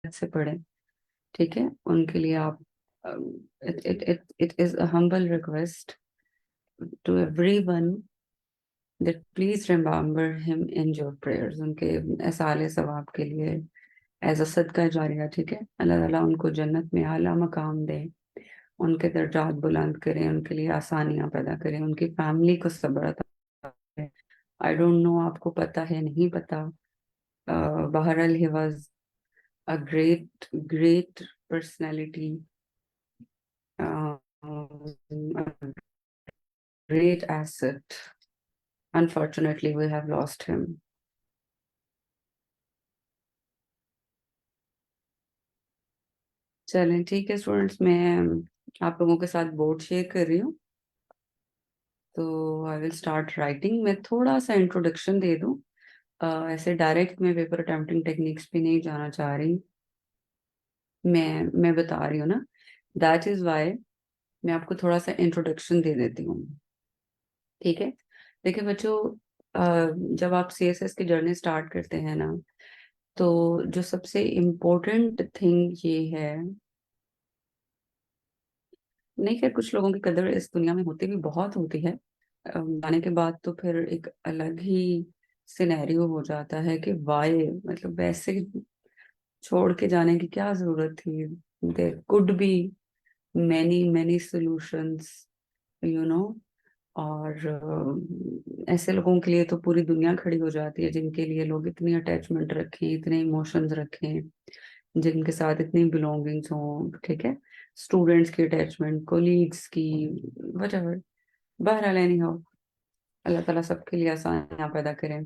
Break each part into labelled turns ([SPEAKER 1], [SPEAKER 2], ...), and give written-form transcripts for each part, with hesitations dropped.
[SPEAKER 1] से पढ़ें, ठीक है। उनके लिए आप, it is a humble request to everyone that please remember him in your prayers, उनके एसाले सवाब के लिए, एज अ सदका जारिया, ठीक है। अल्लाह ताला उनको जन्नत में आला मकाम दे, उनके दर्जात बुलंद करें, उनके लिए आसानियां पैदा करें, उनकी फैमिली को सब्र अता करें। आई डोंट नो, आपको पता है नहीं पता, बहरहाल he was a great great personality, great asset. Unfortunately, we have lost him. चलें, ठीक है स्टूडेंट्स, मैं आप लोगों के साथ बोर्ड शेयर कर रही हूँ। तो आई विल स्टार्ट राइटिंग। मैं थोड़ा सा इंट्रोडक्शन दे दूँ, ऐसे डायरेक्ट में पेपर अटेम्प्टिंग टेक्निक्स पे नहीं जाना चाह रही। मैं बता रही हूँ ना, दैट इज वाई मैं आपको थोड़ा सा इंट्रोडक्शन दे देती हूँ, ठीक है। देखिए बच्चों, जब आप सीएसएस की जर्नी स्टार्ट करते हैं ना, तो जो सबसे इम्पोर्टेंट थिंग ये है, नहीं खैर कुछ लोगों की कदर इस दुनिया में होती भी बहुत होती है, आने के बाद तो फिर एक अलग ही सिनेरियो हो जाता है कि वाई, मतलब वैसे छोड़ के जाने की क्या जरूरत थी। There could be many many solutions, you know. और ऐसे लोगों के लिए तो पूरी दुनिया खड़ी हो जाती है, जिनके लिए लोग इतनी अटैचमेंट रखें, इतने इमोशंस रखें, जिनके साथ इतनी बिलोंगिंग्स हों, ठीक है। स्टूडेंट्स की अटैचमेंट, कोलीग्स की, वट, बहरहाल एनी हाउ, अल्लाह ताला सबके लिए आसानियां पैदा करें।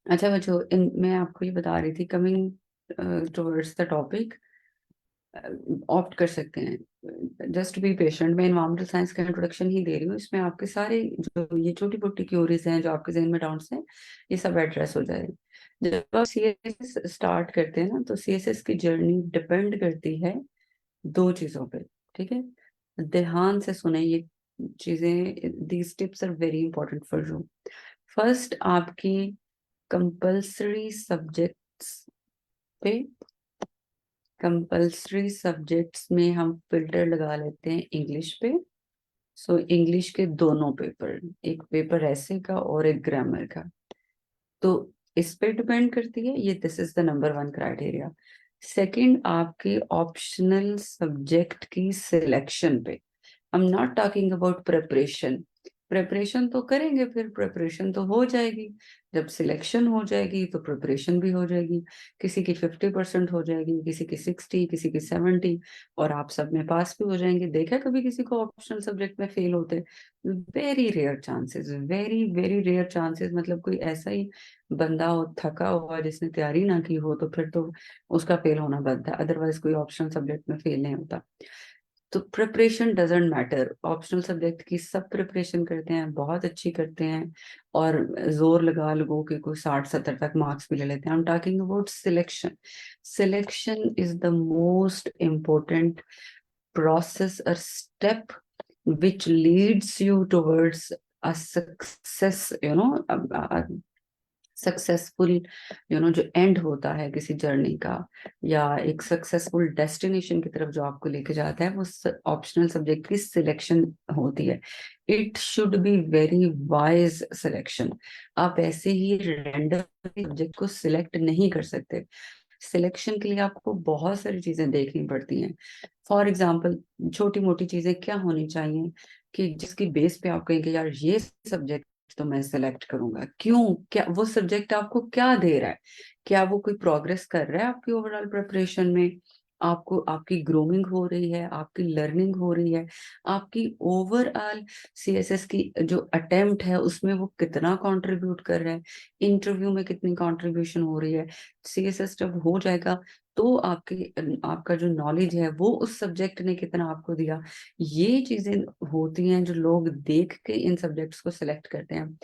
[SPEAKER 1] अच्छा बच्चों, मैं आपको ये बता रही थी, coming towards the topic, opt कर सकते हैं, जस्ट बी पेशेंट। मैं इन्वायरमेंटल साइंस का इंट्रोडक्शन ही दे रही हूँ, इसमें आपके सारे जो ये छोटी मोटी क्यूरीज हैं, जो आपके जहन में डाउट्स हैं, ये सब एड्रेस हो जाएंगे। जब आप सीएसएस स्टार्ट करते हैं ना, तो सीएसएस की जर्नी डिपेंड करती है दो चीजों पे, ठीक है। ध्यान से सुने ये चीजें, these tips are very important for you. First, आपकी कंपल्सरी सब्जेक्ट्स पे, कंपल्सरी सब्जेक्ट्स में हम फिल्टर लगा लेते हैं इंग्लिश पे। सो इंग्लिश के दोनों पेपर, एक पेपर ऐसे का और एक ग्रामर का, तो इस पे डिपेंड करती है ये, this is the number one criteria. Second, आपके ऑप्शनल सब्जेक्ट की सिलेक्शन पे। I am not talking about preparation, preparation तो करेंगे, फिर प्रिपरेशन तो हो जाएगी, जब सिलेक्शन हो जाएगी तो प्रिपरेशन भी हो जाएगी। किसी की 50% हो जाएगी, किसी की 60, किसी की 70, और आप सब में पास भी हो जाएंगे। देखा कभी किसी को ऑप्शनल सब्जेक्ट में फेल होते? Very rare chances, very very rare chances, मतलब कोई ऐसा ही बंदा हो थका हुआ जिसने तैयारी ना की हो, तो फिर तो उसका फेल होना बनता है, अदरवाइज कोई ऑप्शनल सब्जेक्ट में फेल नहीं होता। तो preparation doesn't matter, optional subject की सब प्रिपरेशन करते हैं, बहुत अच्छी करते हैं, और जोर लगा लोगों के कोई 60-70 तक मार्क्स भी ले लेते हैं। I am talking about selection. Selection is the most important process or step which leads you towards a success, successful, जो एंड होता है किसी जर्नी का, या एक सक्सेसफुल डेस्टिनेशन की तरफ जो आपको लेके जाता है, वो ऑप्शनल सब्जेक्ट की सिलेक्शन होती है। It should be very wise selection. आप ऐसे ही रैंडम सब्जेक्ट को सिलेक्ट नहीं कर सकते। सिलेक्शन के लिए आपको बहुत सारी चीजें देखनी पड़ती हैं। फॉर एग्जाम्पल, छोटी मोटी चीजें क्या होनी चाहिए कि जिसकी बेस पे आप कहेंगे यार ये सब्जेक्ट तो मैं सेलेक्ट करूंगा। क्यों? क्या वो सब्जेक्ट आपको क्या दे रहा है? क्या वो कोई प्रोग्रेस कर रहा है आपकी ओवरऑल प्रिपरेशन में? आपको आपकी ग्रूमिंग हो रही है, आपकी लर्निंग हो रही है, आपकी ओवरऑल सीएसएस की जो अटेम्प्ट है उसमें वो कितना कंट्रीब्यूट कर रहा है, इंटरव्यू में कितनी कंट्रीब्यूशन हो रही है। सीएसएस जब हो जाएगा तो आपका जो नॉलेज है वो उस सब्जेक्ट ने कितना आपको दिया। ये चीजें होती हैं जो लोग देख के इन सब्जेक्ट्स को सिलेक्ट करते हैं।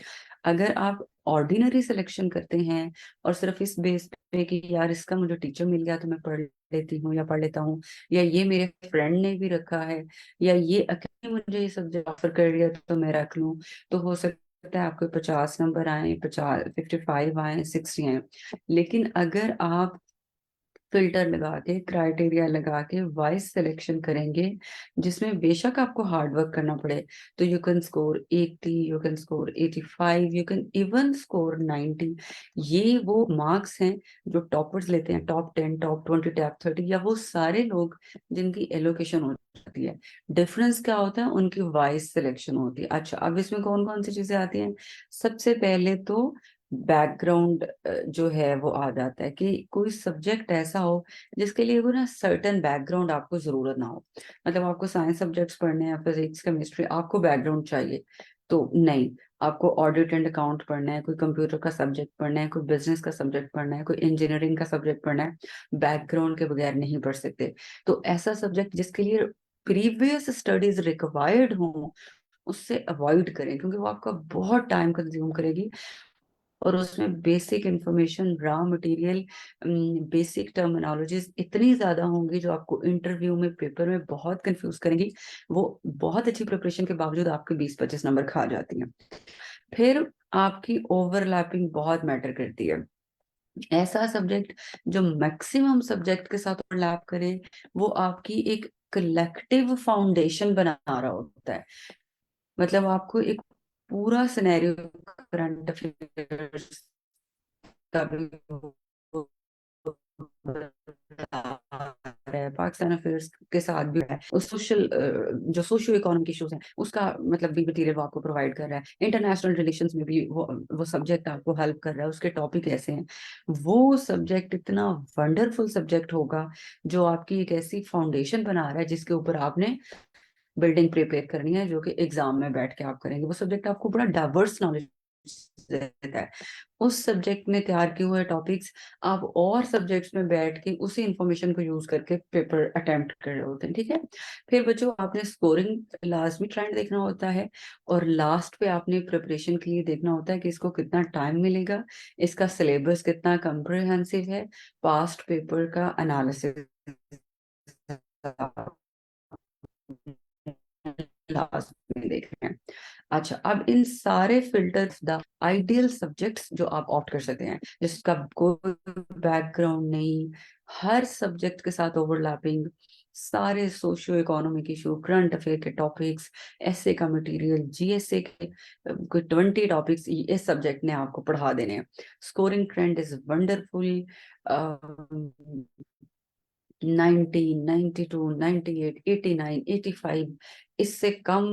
[SPEAKER 1] अगर आप ऑर्डिनरी सिलेक्शन करते हैं और सिर्फ इस बेस पे कि यार इसका मुझे टीचर मिल गया तो मैं पढ़ लेती हूँ या पढ़ लेता हूँ, या ये मेरे फ्रेंड ने भी रखा है, या ये अकेले मुझे ये सब्जेक्ट ऑफर कर दिया तो मैं रख लूँ, तो हो सकता है आपको 50 नंबर आए, 50, 55 आए, 60 आए। लेकिन अगर आप फिल्टर लगा के, क्राइटेरिया लगा के वाइस सिलेक्शन करेंगे, जिसमें बेशक आपको हार्ड वर्क करना पड़े। तो you can score 80, you can score 85, you can even score 90। ये वो मार्क्स हैं जो टॉपर्स लेते हैं, टॉप 10, टॉप 20, टॉप 30, या वो सारे लोग जिनकी एलोकेशन हो जाती है। डिफरेंस क्या होता है, उनकी वाइस सिलेक्शन होती है। अच्छा, अब इसमें कौन कौन सी चीजें आती हैं? सबसे पहले तो बैकग्राउंड जो है वो आ जाता है, कि कोई सब्जेक्ट ऐसा हो जिसके लिए वो ना सर्टेन बैकग्राउंड आपको जरूरत ना हो। मतलब आपको साइंस सब्जेक्ट्स पढ़ने हैं, फिजिक्स, केमिस्ट्री, आपको बैकग्राउंड चाहिए तो नहीं। आपको ऑडिट एंड अकाउंट पढ़ना है, कोई कंप्यूटर का सब्जेक्ट पढ़ना है, कोई बिजनेस का सब्जेक्ट पढ़ना है, कोई इंजीनियरिंग का सब्जेक्ट पढ़ना है, बैकग्राउंड के बगैर नहीं पढ़ सकते। तो ऐसा सब्जेक्ट जिसके लिए प्रीवियस स्टडीज रिक्वायर्ड हो, उससे अवॉइड करें, क्योंकि वो आपका बहुत टाइम कंज्यूम करेगी। और उसमें basic information, raw material, basic terminologies इतनी ज्यादा होंगी जो आपको इंटरव्यू में, पेपर में बहुत कंफ्यूज करेंगी। वो बहुत अच्छी प्रिपरेशन के बावजूद आपके 20-25 नंबर खा जाती हैं। फिर आपकी ओवरलैपिंग बहुत मैटर करती है। ऐसा सब्जेक्ट जो मैक्सिमम सब्जेक्ट के साथ ओवरलैप करे, वो आपकी एक कलेक्टिव फाउंडेशन बना रहा होता है। मतलब आपको एक पूरा सिनेरियो, करंट अफेयर्स का भी है, पाकिस्तान अफेयर्स के साथ भी है, उस सोशल, जो सोशियो इकोनॉमिक इश्यूज हैं उसका मतलब भी मटेरियल वो आपको प्रोवाइड कर रहा है। इंटरनेशनल रिलेशंस में भी वो सब्जेक्ट आपको हेल्प कर रहा है, उसके टॉपिक ऐसे हैं। वो सब्जेक्ट इतना वंडरफुल सब्जेक्ट होगा जो आपकी एक ऐसी फाउंडेशन बना रहा है जिसके ऊपर आपने बिल्डिंग प्रिपेयर करनी है, जो कि एग्जाम में बैठ के आप करेंगे। वो सब्जेक्ट आपको बड़ा डाइवर्स नॉलेज देता है। उस सब्जेक्ट में तैयार किए हुए टॉपिक्स आप और सब्जेक्ट्स में बैठ के उसी इंफॉर्मेशन को यूज करके पेपर अटेम्प्ट कर रहे होते हैं, ठीक है। फिर बच्चों, आपने स्कोरिंग लाजमी ट्रेंड देखना होता है, और लास्ट पे आपने प्रिपरेशन के लिए देखना होता है कि इसको कितना टाइम मिलेगा, इसका सिलेबस कितना कम्प्रिहेंसिव है, पास्ट पेपर का एनालिसिस लास्ट में देख रहे हैं। अच्छा, अब इन सारे फिल्टर्स, द आइडियल सब्जेक्ट्स जो आप ऑप्ट कर सकते हैं, जिसका कोई बैकग्राउंड नहीं, हर सब्जेक्ट के साथ ओवरलैपिंग, सारे socio economic issue, current affair के टॉपिक्स, एसए का मटेरियल, जीएसए के कोई 20 टॉपिक्स इस सब्जेक्ट ने आपको पढ़ा देने हैं। Scoring trend is wonderful. 90, 92, 98, 89, 85, इससे कम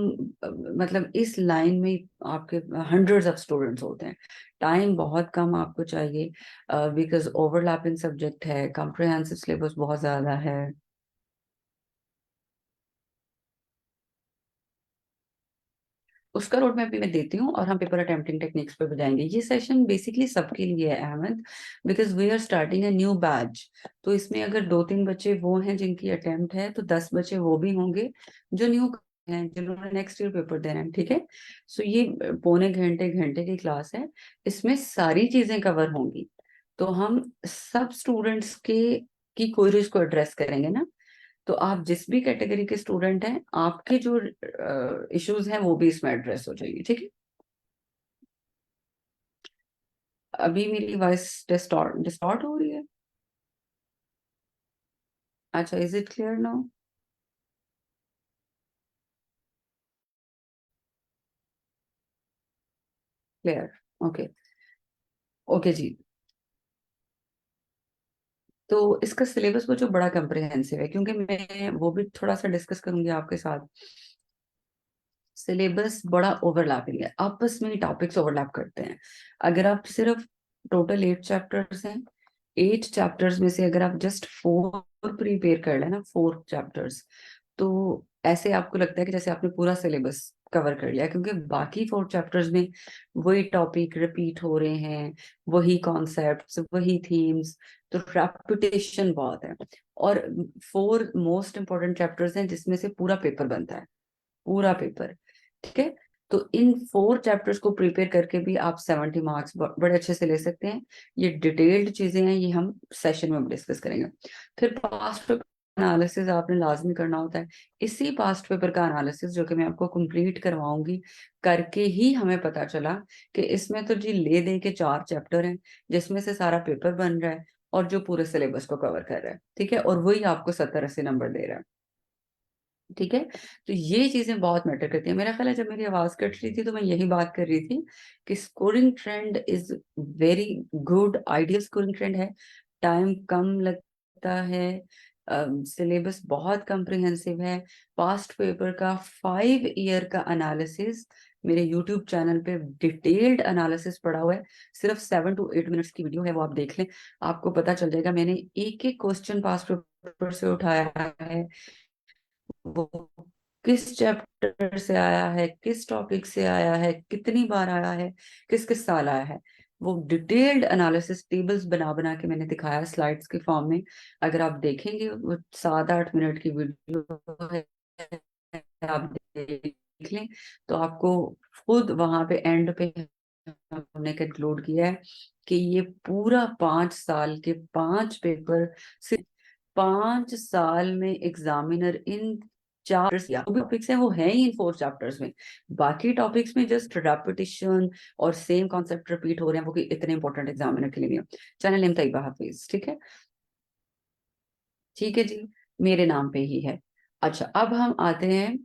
[SPEAKER 1] मतलब इस लाइन में आपके हंड्रेड्स ऑफ स्टूडेंट्स होते हैं। टाइम बहुत कम आपको चाहिए, बिकॉज ओवरलैपिंग सब्जेक्ट है, कॉम्प्रिहेंसिव सिलेबस बहुत ज्यादा है। उसका रोड मैप भी मैं देती हूँ, और हम पेपर अटेम्प्टिंग टेक्निक्स पे भी जाएंगे। ये सेशन बेसिकली सबके लिए है Ahmad, because we are starting a new batch. तो इसमें अगर 2-3 बच्चे वो हैं जिनकी अटेम्प्ट है, तो 10 बच्चे वो भी होंगे जो न्यू हैं, जिन्होंने नेक्स्ट ईयर पेपर देना है, ठीक है। सो ये पौने घंटे घंटे की क्लास है, इसमें सारी चीजें कवर होंगी। तो हम सब स्टूडेंट्स के की क्वेरीज को एड्रेस करेंगे ना। तो आप जिस भी कैटेगरी के स्टूडेंट हैं, आपके जो इश्यूज हैं वो भी इसमें एड्रेस हो जाएंगे, ठीक है। अभी मेरी वॉइस डिस्टॉर्ट हो रही है? अच्छा, is it clear now? Clear. Okay. Okay जी। तो इसका सिलेबस वो जो बड़ा कंप्रिहेंसिव है, क्योंकि मैं वो भी थोड़ा सा डिस्कस करूंगी आपके साथ। सिलेबस बड़ा ओवरलैपिंग है, आपस में टॉपिक्स ओवरलैप करते हैं। अगर आप सिर्फ, टोटल 8 चैप्टर्स हैं, 8 चैप्टर्स में से अगर आप जस्ट 4 प्रिपेयर कर लेना, 4 चैप्टर्स, तो ऐसे आपको लगता है कि जैसे आपने पूरा सिलेबस कवर कर लिया, क्योंकि बाकी 4 चैप्टर्स में वही टॉपिक रिपीट हो रहे हैं, वही कॉन्सेप्ट्स, वही थीम्स, तो रेपिटेशन बहुत है। और 4 मोस्ट इंपॉर्टेंट चैप्टर्स हैं जिसमें से पूरा पेपर बनता है, पूरा पेपर, ठीक है। तो इन 4 चैप्टर्स को प्रिपेयर करके भी आप 70 मार्क्स बड़े अच्छे से ले सकते हैं। ये डिटेल्ड चीजें हैं, ये हम सेशन में डिस्कस करेंगे। फिर पास्ट पेपर एनालिसिस आपने लाजमी करना होता है। इसी पास्ट पेपर का एनालिसिस जो कि मैं आपको कंप्लीट करवाऊंगी, करके ही हमें पता चला कि इसमें तो जी ले दे के 4 चैप्टर हैं जिसमें से सारा पेपर बन रहा है, और जो पूरे सिलेबस को कवर कर रहा है, ठीक है, और वही आपको 70-80 नंबर दे रहा है, ठीक है। तो ये चीजें बहुत मैटर करती है। मेरा ख्याल है जब मेरी आवाज कट रही थी तो मैं यही बात कर रही थी कि scoring trend is very good, ideal scoring trend है। टाइम कम लगता है, सिलेबस बहुत कम्प्रिहेंसिव है। पास्ट पेपर का 5 ईयर का एनालिसिस मेरे यूट्यूब चैनल पे डिटेल्ड एनालिसिस पड़ा हुआ है। सिर्फ 7 to 8 मिनट्स की वीडियो है, वो आप देख लें, आपको पता चल जाएगा मैंने एक एक क्वेश्चन पास्ट पेपर से उठाया है, वो किस चैप्टर से आया है, किस टॉपिक से आया है, कितनी बार आया है, किस किस साल आया है। वो डिटेल्ड एनालिसिस टेबल्स बना बना के मैंने दिखाया स्लाइड्स के फॉर्म में। अगर आप देखेंगे वो 7-8 मिनट की वीडियो है, आप देख लें तो आपको खुद वहां पे एंड पे हमने कंक्लूड किया है कि ये पूरा 5 साल के 5 पेपर, सिर्फ 5 साल में एग्जामिनर इन 4 या टॉपिक्स हैं वो है ही इन 4 चैप्टर्स में। बाकी टॉपिक्स में जस्ट रेपिटिशन और सेम कॉन्सेप्ट रिपीट हो रहे हैं, वो कि इतने इंपॉर्टेंट एग्जामिनर के लिए नहीं है। चैनल नेम तैयबा हाफिज, ठीक है, ठीक है जी, मेरे नाम पे ही है। अच्छा, अब हम आते हैं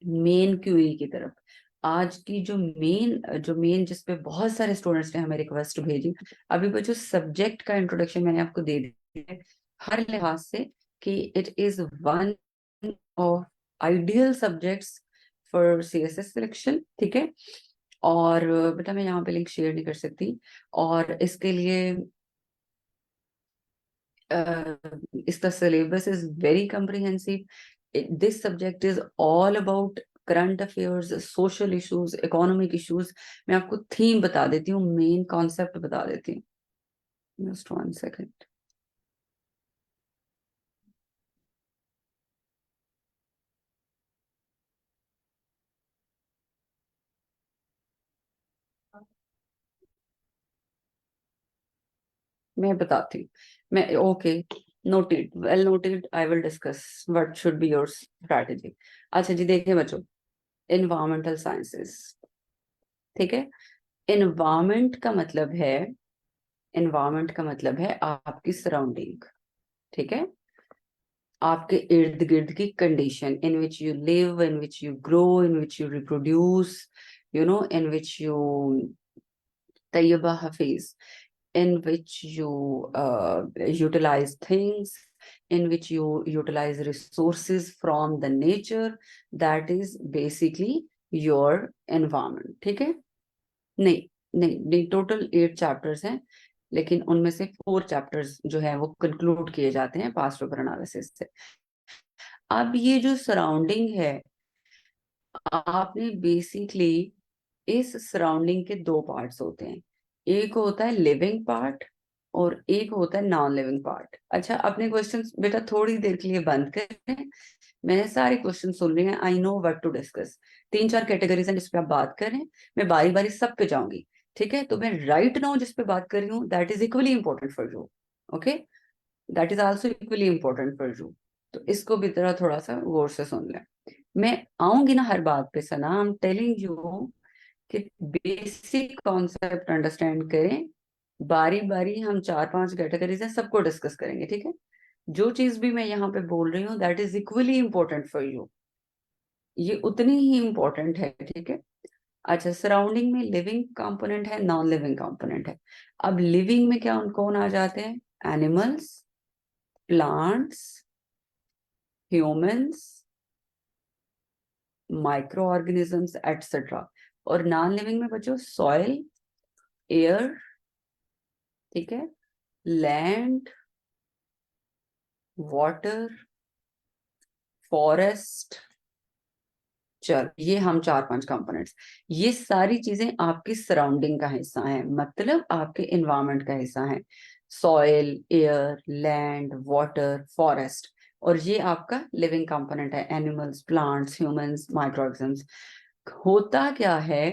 [SPEAKER 1] मेन क्यूई की तरफ। आज की जो मेन जिस पे बहुत सारे स्टूडेंट्स ने हमें रिक्वेस्ट भेजी, अभी वो जो सब्जेक्ट का इंट्रोडक्शन मैंने आपको दे दिया है हर लिहाज से, कि it is one of ideal subjects for CSS selection, ठीक है। और बेटा मैं यहाँ पे लिंक शेयर नहीं कर सकती, और इसके लिए इसका syllabus is very comprehensive. This subject is all about current affairs, social issues, economic issues. मैं आपको थीम बता देती हूँ, मेन कॉन्सेप्ट बता देती हूँ, जस्ट 1 सेकेंड। मैं बताती हूँ, मैं okay, noted, well noted, I will discuss what should be your strategy. अच्छा जी, देखिए बच्चों, इन्वायरमेंटल साइंसेस, ठीक है। इन्वायरमेंट का मतलब है, इन्वायरमेंट का मतलब है आपकी सराउंडिंग, ठीक है, आपके इर्द गिर्द की condition, in which you live, in which you grow, in which you reproduce, you know, in which you, Tayyaba Hafeez, in which you utilize things, in which you utilize resources from the nature, that is basically your environment, ठीक है। नहीं, नहीं नहीं, total 8 chapters हैं, लेकिन उनमें से 4 chapters जो है वो कंक्लूड किए जाते हैं पास्ट पेपर एनालिसिस से। अब ये जो सराउंडिंग है, आपने बेसिकली इस सराउंडिंग के 2 पार्ट्स होते हैं, एक होता है लिविंग पार्ट और एक होता है नॉन लिविंग पार्ट। अच्छा, अपने क्वेश्चंस बेटा थोड़ी देर के लिए बंद करें, मैंने सारे क्वेश्चन सुन लिए हैं, I know what to discuss. 3-4 categories हैं जिस पे आप बात कर रहे हैं, मैं बारी बारी सब पे जाऊंगी, ठीक है। तो मैं राइट नाउ जिस पे बात कर रही हूँ that is equally important for you, okay, that is also equally important for you. तो इसको भी तरह थोड़ा सा गौर से सुन लें। मैं आऊंगी ना हर बात पे सना, आई एम टेलिंग यू कि बेसिक कॉन्सेप्ट अंडरस्टैंड करें, बारी बारी हम 4-5 कैटेगरीज हैं सबको डिस्कस करेंगे, ठीक है। जो चीज भी मैं यहाँ पे बोल रही हूँ that is equally important for you, ये उतनी ही इंपॉर्टेंट है, ठीक है। अच्छा, सराउंडिंग में लिविंग कंपोनेंट है, नॉन लिविंग कंपोनेंट है। अब लिविंग में क्या कौन आ जाते हैं, animals, plants, humans, micro organisms etcetera. और नॉन लिविंग में बच्चों सॉइल, एयर, ठीक है, लैंड, वाटर, फॉरेस्ट। चल, ये हम 4-5 कंपोनेंट्स, ये सारी चीजें आपकी सराउंडिंग का हिस्सा हैं, मतलब आपके एनवायरनमेंट का हिस्सा है। Soil, air, land, water, forest, और ये आपका लिविंग कंपोनेंट है, एनिमल्स, प्लांट्स, ह्यूमंस, माइक्रोऑर्गेनिजम्स। होता क्या है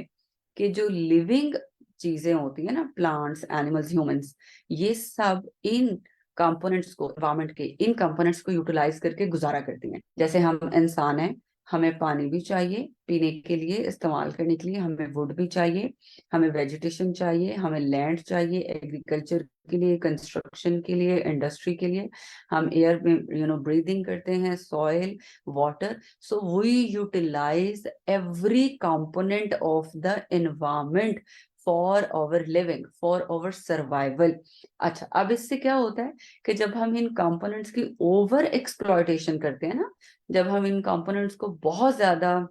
[SPEAKER 1] कि जो लिविंग चीजें होती है ना, प्लांट्स, एनिमल्स, ह्यूमंस, ये सब इन कंपोनेंट्स को, एनवायरनमेंट के इन कंपोनेंट्स को यूटिलाइज करके गुजारा करती हैं। जैसे हम इंसान हैं, हमें पानी भी चाहिए पीने के लिए, इस्तेमाल करने के लिए, हमें वुड भी चाहिए, हमें वेजिटेशन चाहिए, हमें लैंड चाहिए एग्रीकल्चर के लिए, कंस्ट्रक्शन के लिए, इंडस्ट्री के लिए, हम एयर में ब्रीदिंग करते हैं, soil, water. So we utilize every component of the environment for our living, for our survival. अच्छा, अब इससे क्या होता है कि जब हम इन कंपोनेंट्स की ओवर एक्सप्लॉयटेशन करते हैं ना, जब हम इन कंपोनेंट्स को बहुत ज्यादा,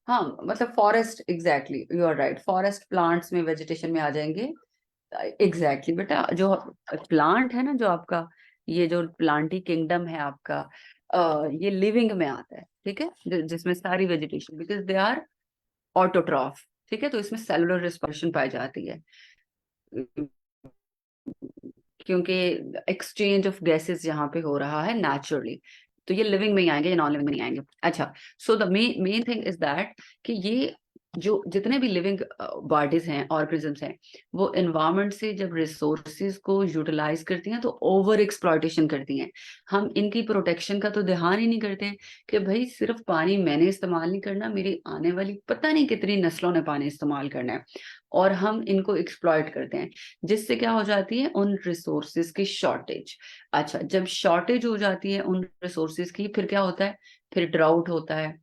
[SPEAKER 1] हाँ मतलब forest, exactly you are right, forest plants में, वेजिटेशन में आ जाएंगे। एग्जैक्टली बेटा, जो प्लांट है ना, जो आपका ये जो प्लांटी किंगडम है आपका, ये लिविंग में आता है, ठीक है, जिसमें सारी vegetation, because they are autotroph, ठीक है, तो इसमें सेलुलर रिस्पिरेशन पाई जाती है, क्योंकि एक्सचेंज ऑफ गैसेस यहाँ पे हो रहा है नेचुरली, तो ये लिविंग में ही आएंगे, ये नॉन लिविंग में नहीं आएंगे। अच्छा, so the main thing is that कि ये जो जितने भी लिविंग बॉडीज हैं, ऑर्गेनिजम्स हैं, वो एनवायरनमेंट से जब रिसोर्सेज को यूटिलाइज करती हैं तो ओवर एक्सप्लॉयटेशन करती हैं। हम इनकी प्रोटेक्शन का तो ध्यान ही नहीं करते कि भाई सिर्फ पानी मैंने इस्तेमाल नहीं करना, मेरी आने वाली पता नहीं कितनी नस्लों ने पानी इस्तेमाल करना है, और हम इनको एक्सप्लॉयट करते हैं, जिससे क्या हो जाती है, उन रिसोर्सेज की शॉर्टेज। अच्छा, जब शॉर्टेज हो जाती है उन रिसोर्सेज की, फिर क्या होता है, फिर ड्राउट होता है,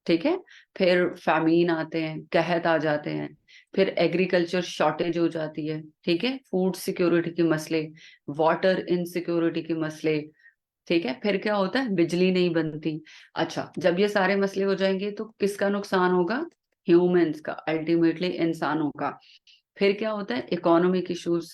[SPEAKER 1] ठीक है, फिर फैमीन आते हैं, कहत आ जाते हैं, फिर एग्रीकल्चर शॉर्टेज हो जाती है, ठीक है, फूड सिक्योरिटी के मसले, वाटर इनसिक्योरिटी के मसले, ठीक है, फिर क्या होता है, बिजली नहीं बनती। अच्छा, जब ये सारे मसले हो जाएंगे तो किसका नुकसान होगा, ह्यूमंस का, अल्टीमेटली इंसानों का। फिर क्या होता है, इकोनॉमिक इश्यूज,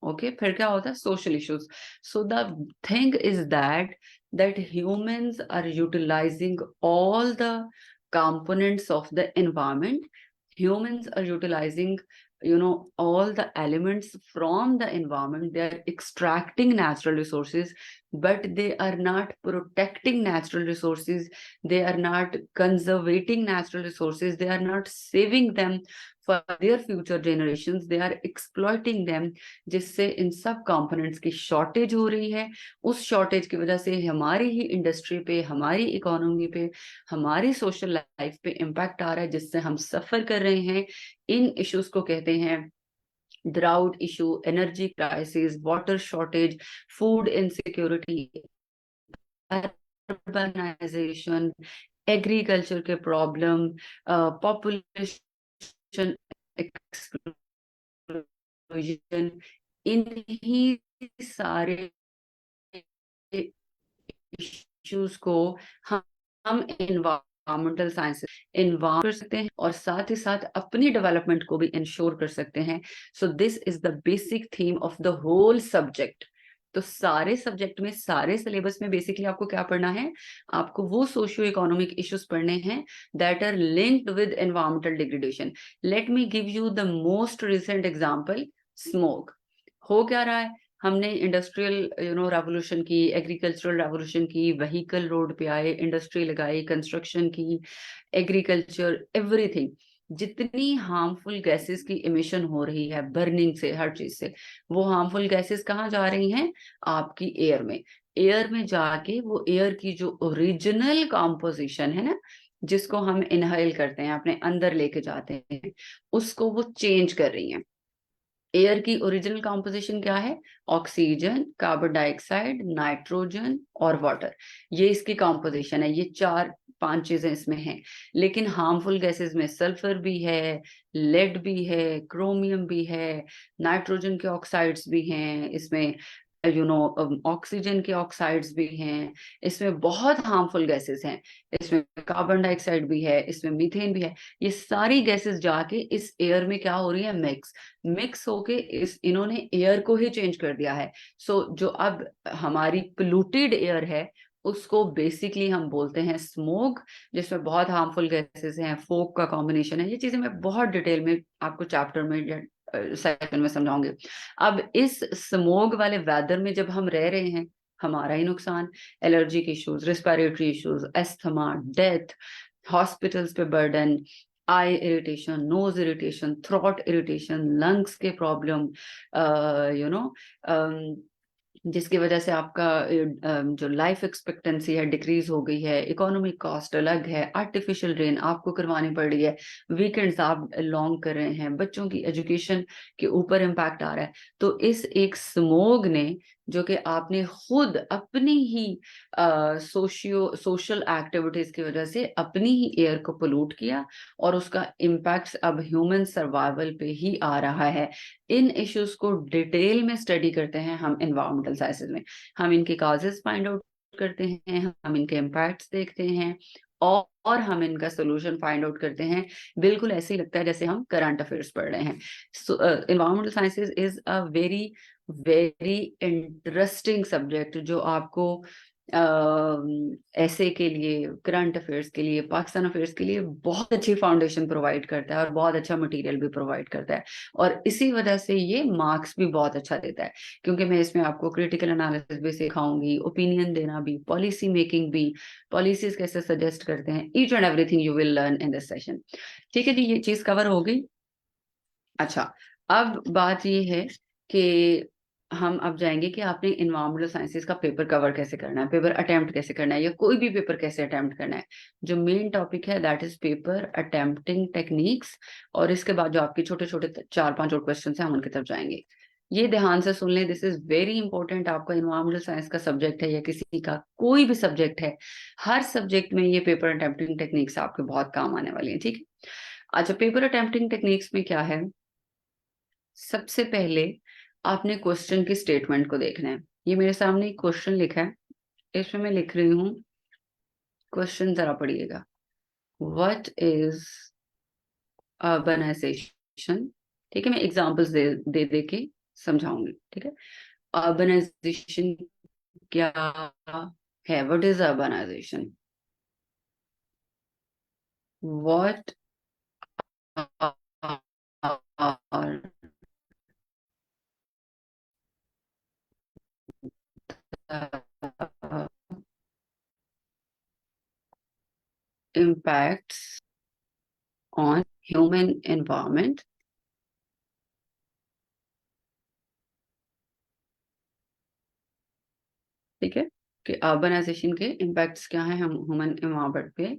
[SPEAKER 1] ओके, फिर क्या होता है, social issues. So the thing is that humans are utilizing all the components of the environment. Humans are utilizing, all the elements from the environment. They are extracting natural resources, but they are not protecting natural resources, they are not conservating natural resources, they are not saving them for their future generations, they are exploiting them, जिससे इन सब components की shortage हो रही है। उस shortage की वजह से हमारी ही इंडस्ट्री पे, हमारी इकोनॉमी पे, हमारी सोशल लाइफ पे इम्पैक्ट आ रहा है, जिससे हम सफर कर रहे हैं। इन इश्यूज को कहते हैं drought issue, energy crisis, water shortage, food insecurity, urbanization, agriculture के प्रॉब्लम, पॉपुलेशन एक्सप्लोजन, इन्हीं सारे इश्यूज को हम इन्वायरमेंटल साइंस इन्वॉल्व कर सकते हैं, और साथ ही साथ अपनी डेवलपमेंट को भी इंश्योर कर सकते हैं। So this is the basic theme of the whole subject. तो सारे सब्जेक्ट में, सारे सिलेबस में बेसिकली आपको क्या पढ़ना है, आपको वो सोशियो इकोनॉमिक इश्यूज पढ़ने हैं that are linked with environmental degradation. Let me give you the most recent example, smoke. हो क्या रहा है, हमने इंडस्ट्रियल रेवोल्यूशन की, एग्रीकल्चरल रेवोल्यूशन की, व्हीकल रोड पे आए, इंडस्ट्री लगाई, कंस्ट्रक्शन की, एग्रीकल्चर, एवरीथिंग, जितनी हार्मफुल गैसेस की इमिशन हो रही है बर्निंग से, हर चीज से, वो हार्मफुल गैसेस कहाँ जा रही हैं, आपकी एयर में। एयर में जाके वो एयर की जो ओरिजिनल कॉम्पोजिशन है ना, जिसको हम इनहेल करते हैं, अपने अंदर लेके जाते हैं, उसको वो चेंज कर रही हैं। एयर की ओरिजिनल कॉम्पोजिशन क्या है, ऑक्सीजन, कार्बन डाइऑक्साइड, नाइट्रोजन और वाटर, ये इसकी कॉम्पोजिशन है, ये चार पांच चीजें इसमें हैं। लेकिन हार्मफुल गैसेस में सल्फर भी है, लेड भी है, क्रोमियम भी है, नाइट्रोजन के ऑक्साइड्स भी हैं इसमें, ऑक्सीजन के ऑक्साइड्स भी हैं, इसमें बहुत हार्मफुल गैसेस हैं, इसमें कार्बन डाइऑक्साइड भी है, इसमें मीथेन भी है। ये सारी गैसेस जाके इस एयर में क्या हो रही है, मिक्स होके इस इन्होंने एयर को ही चेंज कर दिया है। सो जो अब हमारी पोल्यूटेड एयर है, उसको बेसिकली हम बोलते हैं स्मोक, जिसमें बहुत हार्मफुल गैसेस हैं, फोक का कॉम्बिनेशन है। ये चीजें मैं बहुत डिटेल में आपको चैप्टर में, सेशन में समझाऊंगी। अब इस स्मोग वाले वेदर में जब हम रह रहे हैं, हमारा ही नुकसान, एलर्जी के issues, respiratory issues, asthma, death, hospitals पे burden, eye irritation, nose irritation, throat irritation, lungs के प्रॉब्लम, यू नो जिसकी वजह से आपका जो लाइफ एक्सपेक्टेंसी है डिक्रीज हो गई है, इकोनॉमिक कॉस्ट अलग है, आर्टिफिशियल रेन आपको करवानी पड़ रही है, वीकेंड्स आप लॉन्ग कर रहे हैं, बच्चों की एजुकेशन के ऊपर इम्पैक्ट आ रहा है। तो इस एक स्मोग ने, जो कि आपने खुद अपनी ही सोशल एक्टिविटीज की वजह से अपनी ही एयर को पोल्यूट किया, और उसका इम्पैक्ट अब ह्यूमन सर्वाइवल पे ही आ रहा है। इन इश्यूज को डिटेल में स्टडी करते हैं हम एनवायरमेंटल साइंसेज में। हम इनके काजेस फाइंड आउट करते हैं, हम इनके इम्पैक्ट्स देखते हैं, और हम इनका सोल्यूशन फाइंड आउट करते हैं। बिल्कुल ऐसे ही लगता है जैसे हम करंट अफेयर्स पढ़ रहे हैं। Environmental sciences is a very very interesting subject, जो आपको ऐसे के लिए, करंट अफेयर्स के लिए, पाकिस्तान अफेयर्स के लिए बहुत अच्छी फाउंडेशन प्रोवाइड करता है, और बहुत अच्छा मटेरियल भी प्रोवाइड करता है। और इसी वजह से ये मार्क्स भी बहुत अच्छा देता है, क्योंकि मैं इसमें आपको क्रिटिकल एनालिसिस भी सिखाऊंगी, ओपिनियन देना भी, पॉलिसी मेकिंग भी, पॉलिसीज कैसे सजेस्ट करते हैं, each and everything you will learn in this session. ठीक है जी, ये चीज कवर हो गई। अच्छा, अब बात ये है कि हम अब जाएंगे कि आपने इन्वायरमेंटल साइंसेज का पेपर कवर कैसे करना है, पेपर अटेम्प्ट कैसे करना है, या कोई भी पेपर कैसे अटेम्प्ट करना है। जो मेन टॉपिक है that is paper attempting techniques, और इसके बाद जो आपके छोटे छोटे 4-5 और क्वेश्चन है हम उनकी तरफ जाएंगे। ये ध्यान से सुन लें, दिस इज वेरी इंपॉर्टेंट। आपका इन्वायरमेंटल साइंस का सब्जेक्ट है या किसी का कोई भी सब्जेक्ट है, हर सब्जेक्ट में ये पेपर अटेम्प्टिंग टेक्निक्स आपके बहुत काम आने वाली है। ठीक है। अच्छा, पेपर अटेम्प्टिंग टेक्निक्स में क्या है, सबसे पहले आपने क्वेश्चन की स्टेटमेंट को देखना है। ये मेरे सामने एक क्वेश्चन लिखा है, इसमें मैं लिख रही हूँ, क्वेश्चन जरा पढ़िएगा। What is urbanization? ठीक है, मैं एग्जांपल्स दे के समझाऊंगी। ठीक है, अर्बनाइजेशन क्या है? What is urbanization? What are impacts on human environment? ठीक है, कि अर्बनाइजेशन के इम्पैक्ट्स क्या हैं हम ह्यूमन एनवायरनमेंट पे।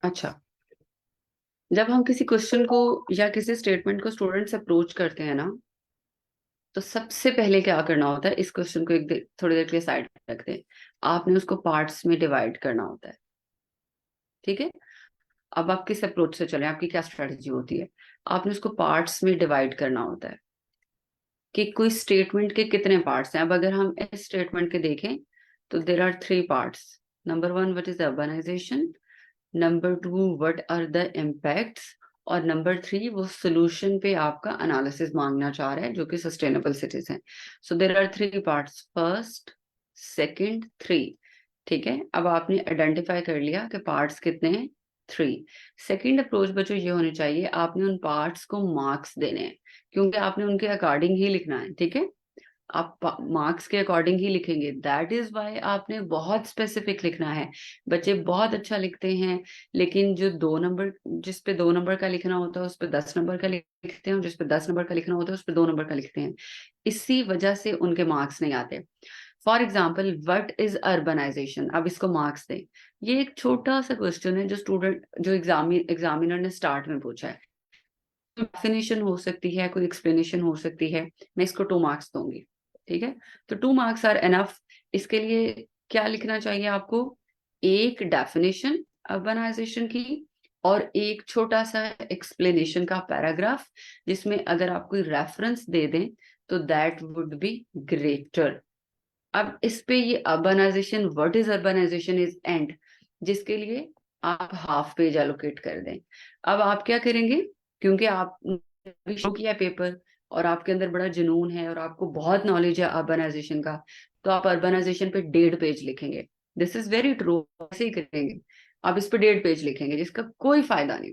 [SPEAKER 1] अच्छा, जब हम किसी क्वेश्चन को या किसी स्टेटमेंट को स्टूडेंट से अप्रोच करते हैं ना, तो सबसे पहले क्या करना होता है, इस क्वेश्चन को थोड़ी देर के लिए साइड रख दें। आपने उसको पार्ट्स में डिवाइड करना होता है। ठीक है, अब आप किस अप्रोच से चलें, आपकी क्या स्ट्रेटजी होती है, आपने उसको पार्ट्स में डिवाइड करना होता है कि कोई स्टेटमेंट के कितने पार्ट्स हैं। अब अगर हम इस स्टेटमेंट के देखें तो there are 3 parts. Number 1, what is urbanization. Number 2, what are the impacts. और नंबर 3, वो सोल्यूशन पे आपका एनालिसिस मांगना चाह रहा है, जो कि सस्टेनेबल सिटीज है। So there are 3 parts, first, second, 3। ठीक है, अब आपने आइडेंटिफाई कर लिया कि पार्ट्स कितने हैं, 3। सेकंड अप्रोच बच्चों ये होनी चाहिए, आपने उन पार्ट्स को मार्क्स देने हैं, क्योंकि आपने उनके अकॉर्डिंग ही लिखना है। ठीक है, आप मार्क्स के अकॉर्डिंग ही लिखेंगे, दैट इज वाई आपने बहुत स्पेसिफिक लिखना है। बच्चे बहुत अच्छा लिखते हैं, लेकिन जो 2 नंबर, जिस पे 2 नंबर का लिखना होता है उस पे 10 नंबर का लिखते हैं, और जिस पे 10 नंबर का लिखना होता है उस पे 2 नंबर का लिखते हैं। इसी वजह से उनके मार्क्स नहीं आते। For example, what is urbanization, अब इसको मार्क्स दें। ये एक छोटा सा क्वेश्चन है, जो एग्जामिनर ने स्टार्ट में पूछा है। डेफिनेशन हो सकती है, कोई एक्सप्लेनेशन हो सकती है, मैं इसको 2 मार्क्स दूंगी। ठीक है, तो 2 मार्क्स आर एनफ। इसके लिए क्या लिखना चाहिए आपको, एक डेफिनेशन अर्बनाइजेशन की, और एक छोटा सा एक्सप्लेनेशन का पैराग्राफ, जिसमें अगर आप कोई रेफरेंस दे दें तो दैट वुड बी ग्रेटर। अब इस पे ये urbanization, what is urbanization is and, जिसके लिए आप हाफ पेज एलोकेट कर दें। अब आप क्या करेंगे, क्योंकि आप शुरू किया पेपर, और आपके अंदर बड़ा जुनून है और आपको बहुत नॉलेज है अर्बनाइजेशन का, तो आप अर्बनाइजेशन पे 1.5 पेज लिखेंगे। दिस इज वेरी ट्रू, ऐसे ही करेंगे। आप इस पे 1.5 पेज लिखेंगे जिसका कोई फायदा नहीं।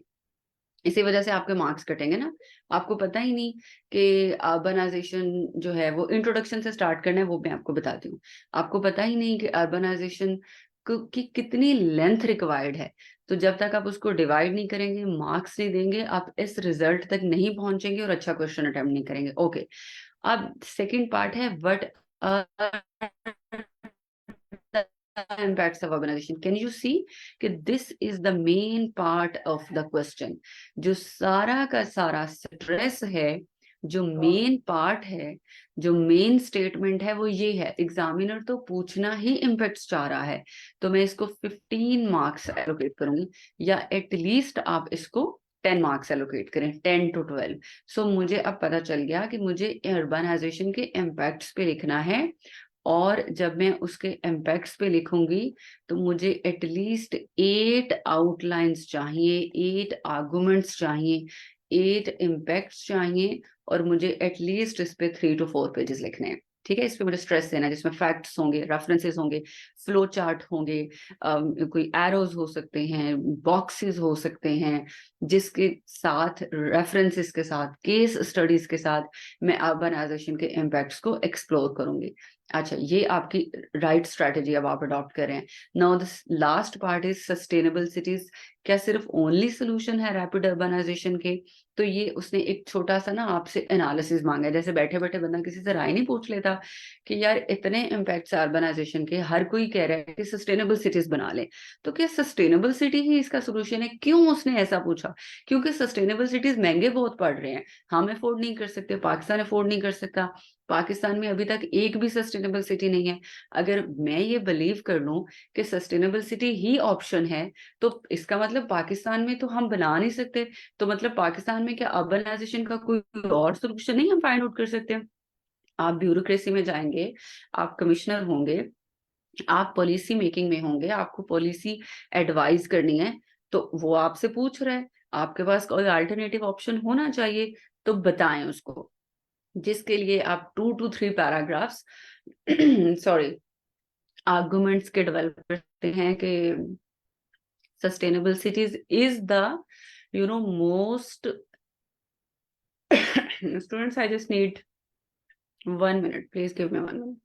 [SPEAKER 1] इसी वजह से आपके मार्क्स कटेंगे ना। आपको पता ही नहीं कि अर्बनाइजेशन जो है वो इंट्रोडक्शन से स्टार्ट करना है, वो मैं आपको बताती हूँ। आपको पता ही नहीं कि अर्बनाइजेशन की कितनी लेंथ रिक्वायर्ड है। तो जब तक आप उसको डिवाइड नहीं करेंगे, मार्क्स नहीं देंगे, आप इस रिजल्ट तक नहीं पहुंचेंगे और अच्छा क्वेश्चन अटेम्प्ट नहीं करेंगे। ओके, अब सेकेंड पार्ट है what impacts of urbanization. Can you see कि this is the main part of the question? जो सारा का सारा स्ट्रेस है, जो मेन पार्ट है, जो मेन स्टेटमेंट है, वो ये है। एग्जामिनर तो पूछना ही इम्पैक्ट्स चाह रहा है, तो मैं इसको 15 मार्क्स एलोकेट करूंगी, या एटलीस्ट आप इसको 10 मार्क्स एलोकेट करें, 10 to 12। सो मुझे अब पता चल गया कि मुझे अर्बनाइजेशन के इम्पैक्ट्स पे लिखना है, और जब मैं उसके इम्पैक्ट्स पे लिखूंगी तो मुझे एटलीस्ट 8 आउटलाइंस चाहिए, 8 आर्गुमेंट्स चाहिए, 8 इम्पैक्ट्स चाहिए, और मुझे एटलीस्ट इस पे 3 to 4 पेजेस लिखने हैं। ठीक है, इस पे मुझे स्ट्रेस देना है, जिसमें फैक्ट्स होंगे, रेफरेंसेस होंगे, फ्लो चार्ट होंगे, कोई एरोज हो सकते हैं, बॉक्सेस हो सकते हैं, जिसके साथ रेफरेंसेस के साथ, केस स्टडीज के साथ मैं अर्बनाइजेशन के इम्पैक्ट्स को एक्सप्लोर करूंगी। अच्छा, ये आपकी राइट स्ट्रैटेजी अब आप अडॉप्ट कर रहे हैं। Now the last part is sustainable cities. क्या सिर्फ ओनली सोल्यूशन है रैपिड अर्बनाइजेशन के? तो ये उसने एक छोटा सा ना आपसे एनालिसिस मांगा है। जैसे बैठे बैठे बंदा किसी से राय नहीं पूछ लेता कि यार इतने इम्पैक्ट्स अर्बनाइजेशन के, हर कोई कह रहा है कि सस्टेनेबल सिटीज बना ले, तो क्या सस्टेनेबल सिटी ही इसका सोल्यूशन है? क्यों उसने ऐसा पूछा? क्योंकि सस्टेनेबल सिटीज महंगे बहुत पड़ रहे हैं, हम अफोर्ड नहीं कर सकते, पाकिस्तान अफोर्ड नहीं कर सकता। पाकिस्तान में अभी तक एक भी सस्टेनेबल सिटी नहीं है। अगर मैं ये बिलीव कर लूं कि सस्टेनेबल सिटी ही ऑप्शन है, तो इसका मतलब पाकिस्तान में तो हम बना नहीं सकते। तो मतलब पाकिस्तान में क्या अर्बनाइजेशन का कोई और सोल्यूशन नहीं हम फाइंड आउट कर सकते? आप ब्यूरोक्रेसी में जाएंगे, आप कमिश्नर होंगे, आप पॉलिसी मेकिंग में होंगे, आपको पॉलिसी एडवाइस करनी है, तो वो आपसे पूछ रहा है, आपके पास कोई अल्टरनेटिव ऑप्शन होना चाहिए, तो बताएं उसको। जिसके लिए आप 2 to 3 पैराग्राफ्स सॉरी आर्गुमेंट्स के डेवलप करते हैं कि sustainable cities is the most students, I just need 1 minute, please give me 1 minute।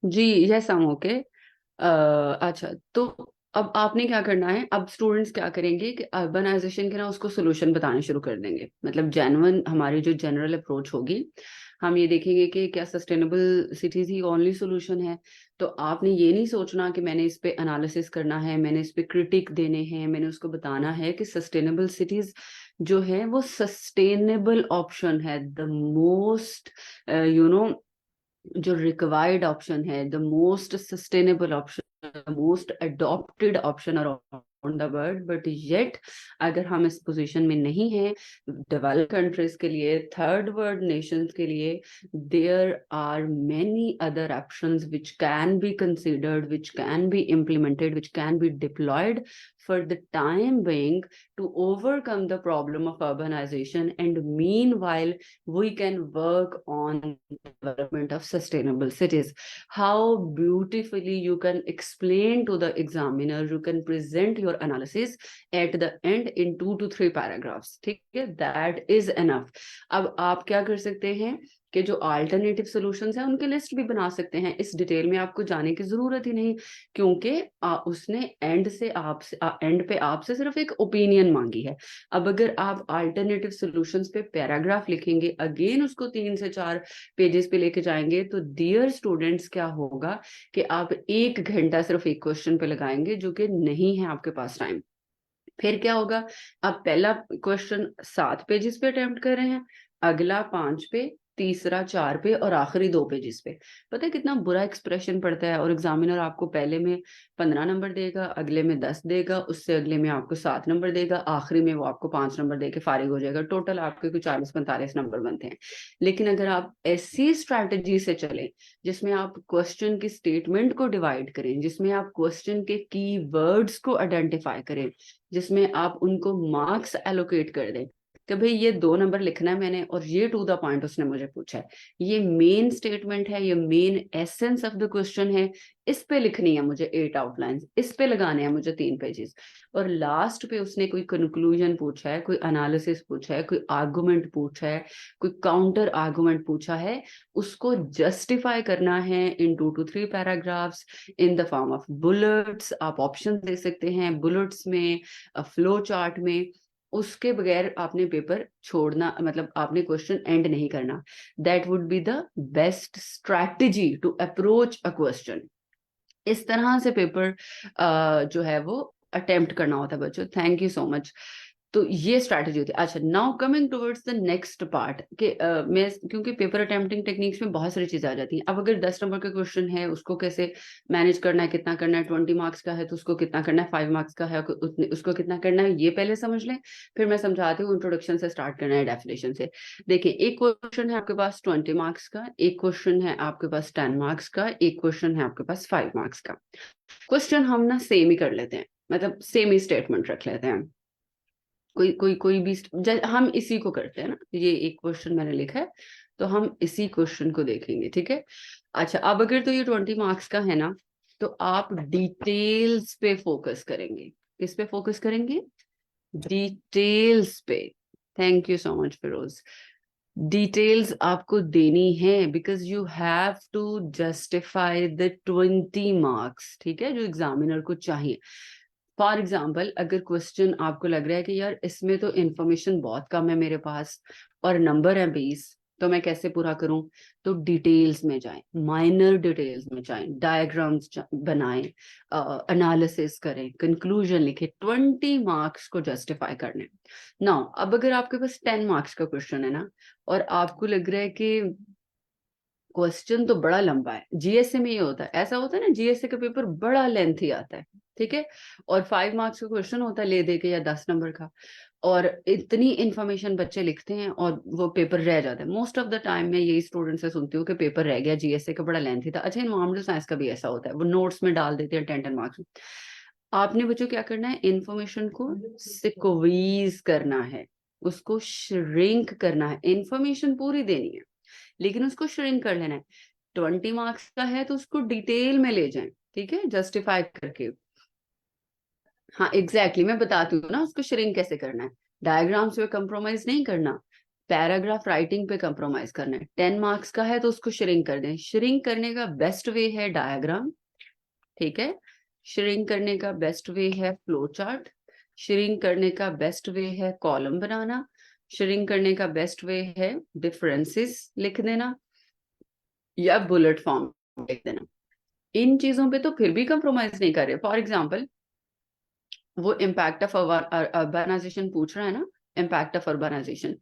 [SPEAKER 1] जी, यस हम ओके। अच्छा, तो अब आपने क्या करना है, अब स्टूडेंट्स क्या करेंगे कि अर्बनाइजेशन के ना उसको सोल्यूशन बताने शुरू कर देंगे। मतलब जेन्युइन हमारी जो जनरल अप्रोच होगी, हम ये देखेंगे कि क्या सस्टेनेबल सिटीज ही ओनली सोल्यूशन है। तो आपने ये नहीं सोचना कि मैंने इस पे एनालिसिस करना है, मैंने इस पे क्रिटिक देने हैं, मैंने उसको बताना है कि सस्टेनेबल सिटीज जो है वो सस्टेनेबल ऑप्शन है, द मोस्ट यू नो जो रिक्वायर्ड ऑप्शन है, the most sustainable option, most adopted option और द वर्ल्ड, बट येट अगर हम इस पोजीशन में नहीं हैं डेवलप्ड कंट्रीज के लिए, थर्ड वर्ल्ड नेशंस के लिए, there are many other options which can be considered, which can be implemented, which can be deployed for the time being to overcome the problem of urbanization, and meanwhile we can work on development of sustainable cities. How beautifully you can explain to the examiner, you can present your analysis at the end in 2 to 3 paragraphs, ठीक है, that is enough. अब आप क्या कर सकते हैं कि जो अल्टरनेटिव सॉल्यूशंस हैं उनके लिस्ट भी बना सकते हैं, इस डिटेल में आपको जाने की जरूरत ही नहीं, क्योंकि उसने एंड पे आपसे सिर्फ एक ओपिनियन मांगी है। अब अगर आप अल्टरनेटिव सॉल्यूशंस पे पैराग्राफ लिखेंगे, अगेन उसको 3 से 4 पेजेस पे लेके जाएंगे, तो डियर स्टूडेंट्स क्या होगा कि आप 1 घंटा सिर्फ एक क्वेश्चन पे लगाएंगे, जो कि नहीं है आपके पास टाइम। फिर क्या होगा, आप पहला क्वेश्चन 7 पेजेस पे अटेम्प्ट कर रहे हैं, अगला 5 पे, तीसरा 4 पे और आखिरी 2 पेजेस पे। पता है कितना बुरा एक्सप्रेशन पड़ता है, और एग्जामिनर आपको पहले में 15 नंबर देगा, अगले में 10 देगा, उससे अगले में आपको 7 नंबर देगा, आखिरी में वो आपको 5 नंबर देके फारिग हो जाएगा। टोटल आपके कुछ 40-45 नंबर बनते हैं। लेकिन अगर आप ऐसी स्ट्रैटेजी से चलें जिसमें आप क्वेश्चन की स्टेटमेंट को डिवाइड करें, जिसमें आप क्वेश्चन के की वर्ड्स को आइडेंटिफाई करें, जिसमें आप उनको मार्क्स एलोकेट कर दें कि भाई ये 2 नंबर लिखना है मैंने, और ये टू द पॉइंट उसने मुझे पूछा है, ये मेन स्टेटमेंट है, ये main essence of the question है, इस पे लिखनी है मुझे 8 आउटलाइंस, इस पे लगाने हैं मुझे 3 पेजेस, और लास्ट पे उसने कोई कंक्लूजन पूछा है, कोई एनालिसिस पूछा है, कोई आर्गुमेंट पूछा है, कोई काउंटर आर्गुमेंट पूछा है, उसको जस्टिफाई करना है इन 2 to 3 paragraphs in the form of bullets. आप ऑप्शन दे सकते हैं बुलेट्स में, फ्लो चार्ट में, उसके बगैर आपने पेपर छोड़ना, मतलब आपने क्वेश्चन एंड नहीं करना। That would be the best strategy to approach a question. इस तरह से पेपर जो है वो अटेम्प्ट करना होता है बच्चों। Thank you so much. तो ये स्ट्रैटेजी होती है। अच्छा, now coming towards the next part के मैं, क्योंकि पेपर अटेम्प्टिंग टेक्निक्स में बहुत सारी चीजें आ जाती हैं। अब अगर 10 नंबर का क्वेश्चन है, उसको कैसे मैनेज करना है, कितना करना है, 20 मार्क्स का है तो उसको कितना करना है, 5 मार्क्स का है उसको कितना करना है, ये पहले समझ लें, फिर मैं समझाती हूँ। इंट्रोडक्शन से स्टार्ट करना है, डेफिनेशन से। देखिए, एक क्वेश्चन है आपके पास 20 मार्क्स का, एक क्वेश्चन है आपके पास 10 मार्क्स का, एक क्वेश्चन है आपके पास 5 मार्क्स का। क्वेश्चन हम ना सेम ही कर लेते हैं, मतलब सेम ही स्टेटमेंट रख लेते हैं। कोई भी हम इसी को करते हैं ना, ये एक क्वेश्चन मैंने लिखा है तो हम इसी क्वेश्चन को देखेंगे, ठीक है। अच्छा, अब अगर तो ये 20 मार्क्स का है ना, तो आप डिटेल्स पे फोकस करेंगे। किस पे फोकस करेंगे? डिटेल्स पे। Thank you so much Firoz. Details आपको देनी है, because you have to justify the 20 marks, ठीक है, जो एग्जामिनर को चाहिए। फॉर एग्जाम्पल, अगर क्वेश्चन आपको लग रहा है कि यार इसमें तो इंफॉर्मेशन बहुत कम है मेरे पास और नंबर है 20, तो मैं कैसे पूरा करूं, तो डिटेल्स में जाएं, माइनर डिटेल्स में जाएं, डायग्राम्स बनाएं, एनालिसिस करें, कंक्लूजन लिखें, 20 मार्क्स को जस्टिफाई करने। नाउ अब अगर आपके पास 10 मार्क्स का क्वेश्चन है ना, और आपको लग रहा है कि क्वेश्चन तो बड़ा लंबा है, जीएसए में ये होता है, ऐसा होता है ना, जीएसए का पेपर बड़ा लेंथी आता है, ठीक है, और 5 मार्क्स का क्वेश्चन होता है ले दे के, या 10 नंबर का, और इतनी इंफॉर्मेशन बच्चे लिखते हैं और वो पेपर रह जाता है। मोस्ट ऑफ द टाइम मैं यही स्टूडेंट से सुनती हूँ कि पेपर रह गया, जीएसए का बड़ा लेंथी था। अच्छा, इन्वायरमेंटल साइंस का भी ऐसा होता है, वो नोट्स में डाल देते हैं 10-10 मार्क्स में। आपने बच्चों क्या करना है, इंफॉर्मेशन को स्क्वीज करना है, उसको श्रिंक करना है, इंफॉर्मेशन पूरी देनी है लेकिन उसको श्रिंक कर लेना है। 20 मार्क्स का है तो उसको डिटेल में ले जाएं, ठीक है, जस्टिफाई करके। हाँ एग्जैक्टली, मैं बताती हूँ ना उसको श्रिंक कैसे करना है। डायग्राम्स पे कंप्रोमाइज नहीं करना, पैराग्राफ राइटिंग पे कंप्रोमाइज करना है। 10 मार्क्स का है तो उसको श्रिंक कर दें। श्रिंक करने का बेस्ट वे है डायग्राम, ठीक है, श्रिंक करने का बेस्ट वे है फ्लो चार्ट, श्रिंक करने का बेस्ट वे है कॉलम बनाना, श्रिंक करने का बेस्ट वे है डिफरेंसेस लिख देना या बुलेट फॉर्म लिख देना। इन चीजों पे तो फिर भी कंप्रोमाइज नहीं कर रहे। फॉर एग्जांपल, वो इम्पैक्ट ऑफ अर्बनाइजेशन पूछ रहा है ना, इम्पैक्ट ऑफ अर्बनाइजेशन,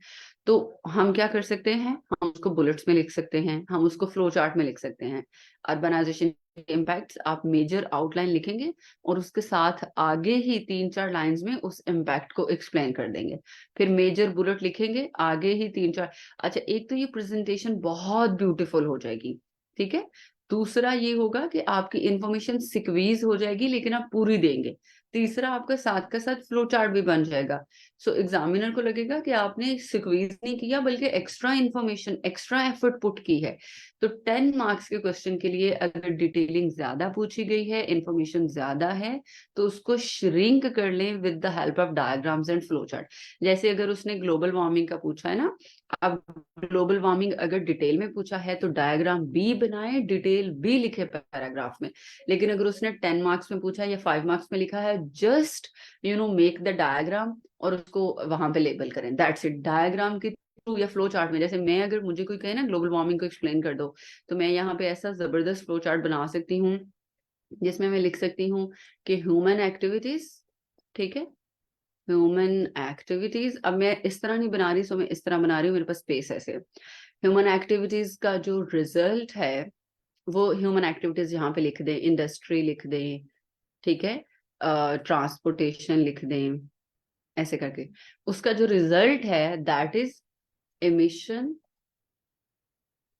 [SPEAKER 1] तो हम क्या कर सकते हैं, हम उसको बुलेट्स में लिख सकते हैं, हम उसको फ्लो चार्ट में लिख सकते हैं। अर्बनाइजेशन इम्पैक्ट्स आप मेजर आउटलाइन लिखेंगे और उसके साथ आगे ही 3-4 लाइंस में उस इम्पैक्ट को एक्सप्लेन कर देंगे। फिर मेजर बुलेट लिखेंगे, आगे ही 3-4। अच्छा, एक तो ये प्रेजेंटेशन बहुत ब्यूटीफुल हो जाएगी, ठीक है। दूसरा ये होगा कि आपकी इंफॉर्मेशन सिक्वीज हो जाएगी लेकिन आप पूरी देंगे। तीसरा, आपका साथ का साथ फ्लो चार्ट भी बन जाएगा। सो एग्जामिनर को लगेगा कि आपने सिक्वीज नहीं किया बल्कि extra information, extra effort put की है। तो 10 मार्क्स के क्वेश्चन के लिए अगर डिटेलिंग ज्यादा पूछी गई है, इंफॉर्मेशन ज्यादा है, तो उसको श्रिंक कर लें with the help of diagrams and flow chart. जैसे अगर उसने ग्लोबल वार्मिंग का पूछा है ना, अब ग्लोबल वार्मिंग अगर डिटेल में पूछा है तो डायग्राम बी बनाए, डिटेल बी लिखे पैराग्राफ में। लेकिन अगर उसने 10 मार्क्स में पूछा है या 5 मार्क्स में लिखा है, जस्ट मेक द डायग्राम और उसको वहां पे लेबल करें, दैट्स इट। डायग्राम के थ्रू या फ्लो चार्ट में, जैसे मैं अगर मुझे कोई कहे ना ग्लोबल वार्मिंग को एक्सप्लेन कर दो, तो मैं यहाँ पे ऐसा जबरदस्त फ्लो चार्ट बना सकती हूँ जिसमें मैं लिख सकती हूँ कि ह्यूमन एक्टिविटीज, ठीक है, ह्यूमन एक्टिविटीज। अब मैं इस तरह नहीं बना रही, सो मैं इस तरह बना रही हूँ, मेरे पास स्पेस ऐसे। ह्यूमन एक्टिविटीज का जो रिजल्ट है वो ह्यूमन एक्टिविटीज यहाँ पे लिख दें, इंडस्ट्री लिख दें, ठीक है, ट्रांसपोर्टेशन लिख दें, ऐसे करके उसका जो रिजल्ट है दैट इज एमिशन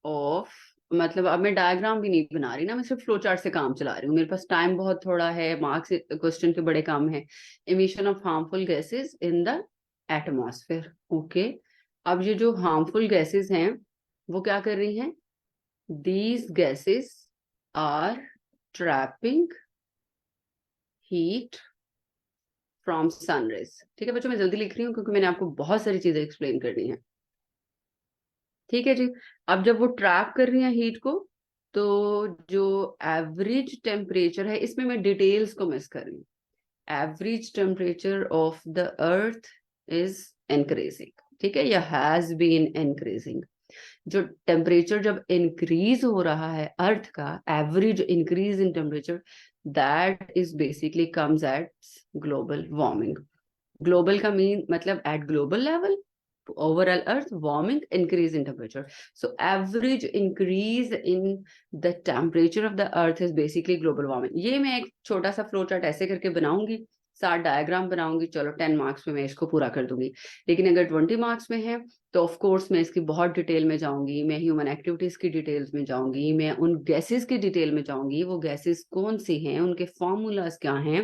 [SPEAKER 1] ऑफ, मतलब अब मैं डायग्राम भी नहीं बना रही ना, मैं सिर्फ फ्लो चार्ट से काम चला रही हूँ, मेरे पास टाइम बहुत थोड़ा है, मार्क्स क्वेश्चन के बड़े कम है। Emission of harmful gases in the atmosphere, okay. अब ये जो हार्मफुल गैसेस हैं वो क्या कर रही हैं, these gases are trapping heat from sunrays. ठीक है बच्चों, मैं जल्दी लिख रही हूँ क्योंकि मैंने आपको बहुत सारी चीजें एक्सप्लेन करनी है, ठीक है जी। अब जब वो ट्रैप कर रही है हीट को, तो जो एवरेज टेम्परेचर है, इसमें मैं डिटेल्स को मिस कर रही हूँ, average temperature of the earth is increasing, ठीक है, या हैज बीन इंक्रीजिंग। जो टेम्परेचर जब इंक्रीज हो रहा है अर्थ का, average increase in temperature, that is basically comes at global warming. Global का मीन मतलब eight global level, overall earth warming, increase in temperature. So average increase in the temperature of the earth is basically global warming. ये मैं एक छोटा सा flow chart ऐसे करके बनाऊंगी, 7 डायग्राम बनाऊंगी, चलो 10 मार्क्स में मैं इसको पूरा कर दूंगी। लेकिन अगर 20 मार्क्स में है तो ऑफ कोर्स मैं इसकी बहुत डिटेल में जाऊंगी, मैं ह्यूमन एक्टिविटीज की डिटेल्स में जाऊंगी, मैं उन गैसेस की डिटेल में जाऊंगी, वो गैसेस कौन सी हैं, उनके फॉर्मूलाज क्या हैं,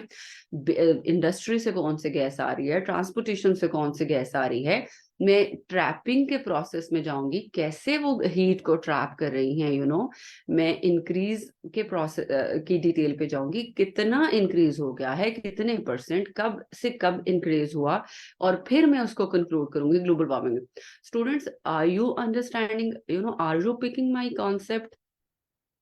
[SPEAKER 1] इंडस्ट्री से कौन सी गैस आ रही है, ट्रांसपोर्टेशन से कौन सी गैस आ रही है, मैं ट्रैपिंग के प्रोसेस में जाऊंगी, कैसे वो हीट को ट्रैप कर रही हैं, मैं इंक्रीज के प्रोसेस की डिटेल पे जाऊंगी, कितना इंक्रीज हो गया है, कितने परसेंट, कब से कब इंक्रीज हुआ, और फिर मैं उसको कंक्लूड करूंगी global warming. Students, are you understanding, are you picking my concept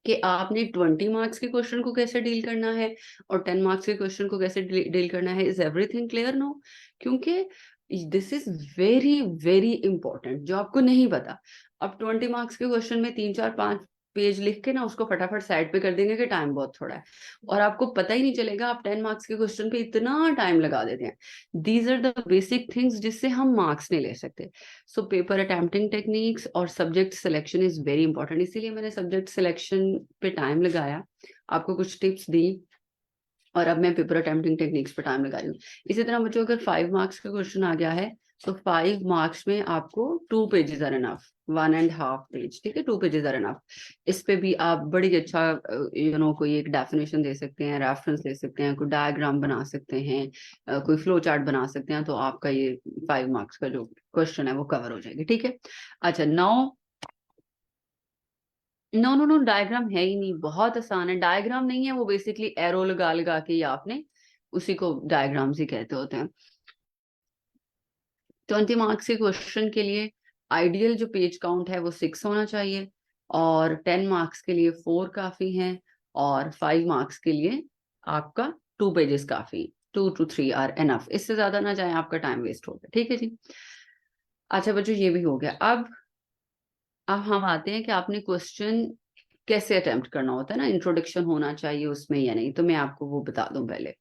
[SPEAKER 1] कि आपने 20 मार्क्स के क्वेश्चन को कैसे डील करना है और 10 मार्क्स के क्वेश्चन को कैसे डील करना है? Is everything clear? नो, क्योंकि this is very very important, जो आपको नहीं पता। अब 20 मार्क्स के क्वेश्चन में 3-4-5 पेज लिख के ना उसको फटाफट साइड पे कर देंगे कि टाइम बहुत थोड़ा है, और आपको पता ही नहीं चलेगा आप 10 मार्क्स के क्वेश्चन पे इतना टाइम लगा देते हैं। These are the basic things जिससे हम मार्क्स नहीं ले सकते। सो पेपर अटेम्प्टिंग टेक्निक्स और subject selection is very important, इसीलिए मैंने सब्जेक्ट सिलेक्शन पे टाइम लगाया, आपको कुछ टिप्स दी, और अब मैं पेपर अटेम्प्टिंग टेक्निक्स पे टाइम लगा रही हूँ। इसी तरह बच्चों, अगर 5 मार्क्स का क्वेश्चन आ गया है तो 5 मार्क्स में आपको 2 पेजेस आर इनफ, 1.5 पेज, ठीक है, 2 पेजेस आर इनफ। इस पे भी आप बड़ी अच्छा कोई एक डेफिनेशन दे सकते हैं, रेफरेंस दे सकते हैं, कोई डायग्राम बना सकते हैं, कोई फ्लो चार्ट बना सकते हैं, तो आपका ये 5 मार्क्स का जो क्वेश्चन है वो कवर हो जाएगी, ठीक है। अच्छा, now no no no, diagram है ही नहीं, बहुत आसान है, डायग्राम नहीं है, वो बेसिकली एरो लगा लगा के ही आपने, उसी को डायग्राम्स ही कहते होते हैं। 20 मार्क्स के क्वेश्चन के लिए आइडियल जो पेज काउंट है वो 6 होना चाहिए, और 10 मार्क्स के लिए 4 काफी हैं, और 5 मार्क्स के लिए आपका 2 पेजेस काफी, 2 to 3 आर एनफ, इससे ज्यादा ना जाए, आपका टाइम वेस्ट होगा, ठीक है जी। अच्छा बच्चों, ये भी हो गया। अब हम आते हैं कि आपने क्वेश्चन कैसे अटेम्प्ट करना होता है ना, इंट्रोडक्शन होना चाहिए उसमें या नहीं, तो मैं आपको वो बता दूं पहले,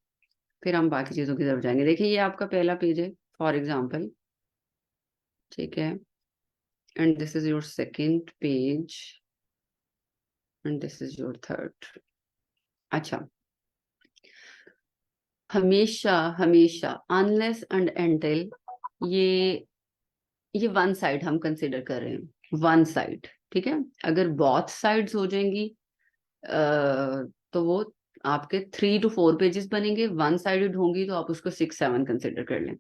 [SPEAKER 1] फिर हम बाकी चीजों की तरफ जाएंगे। देखिए, ये आपका पहला पेज है फॉर एग्जाम्पल, ठीक है, and this is your second page and this is your third. अच्छा, हमेशा हमेशा अनलेस एंड एंटिल ये वन साइड हम कंसिडर कर रहे हैं, वन साइड, ठीक है। अगर बोथ साइड्स हो जाएंगी तो वो आपके 3 to 4 पेजेस बनेंगे। वन साइडेड होंगी तो आप उसको 6-7 कंसिडर कर लें।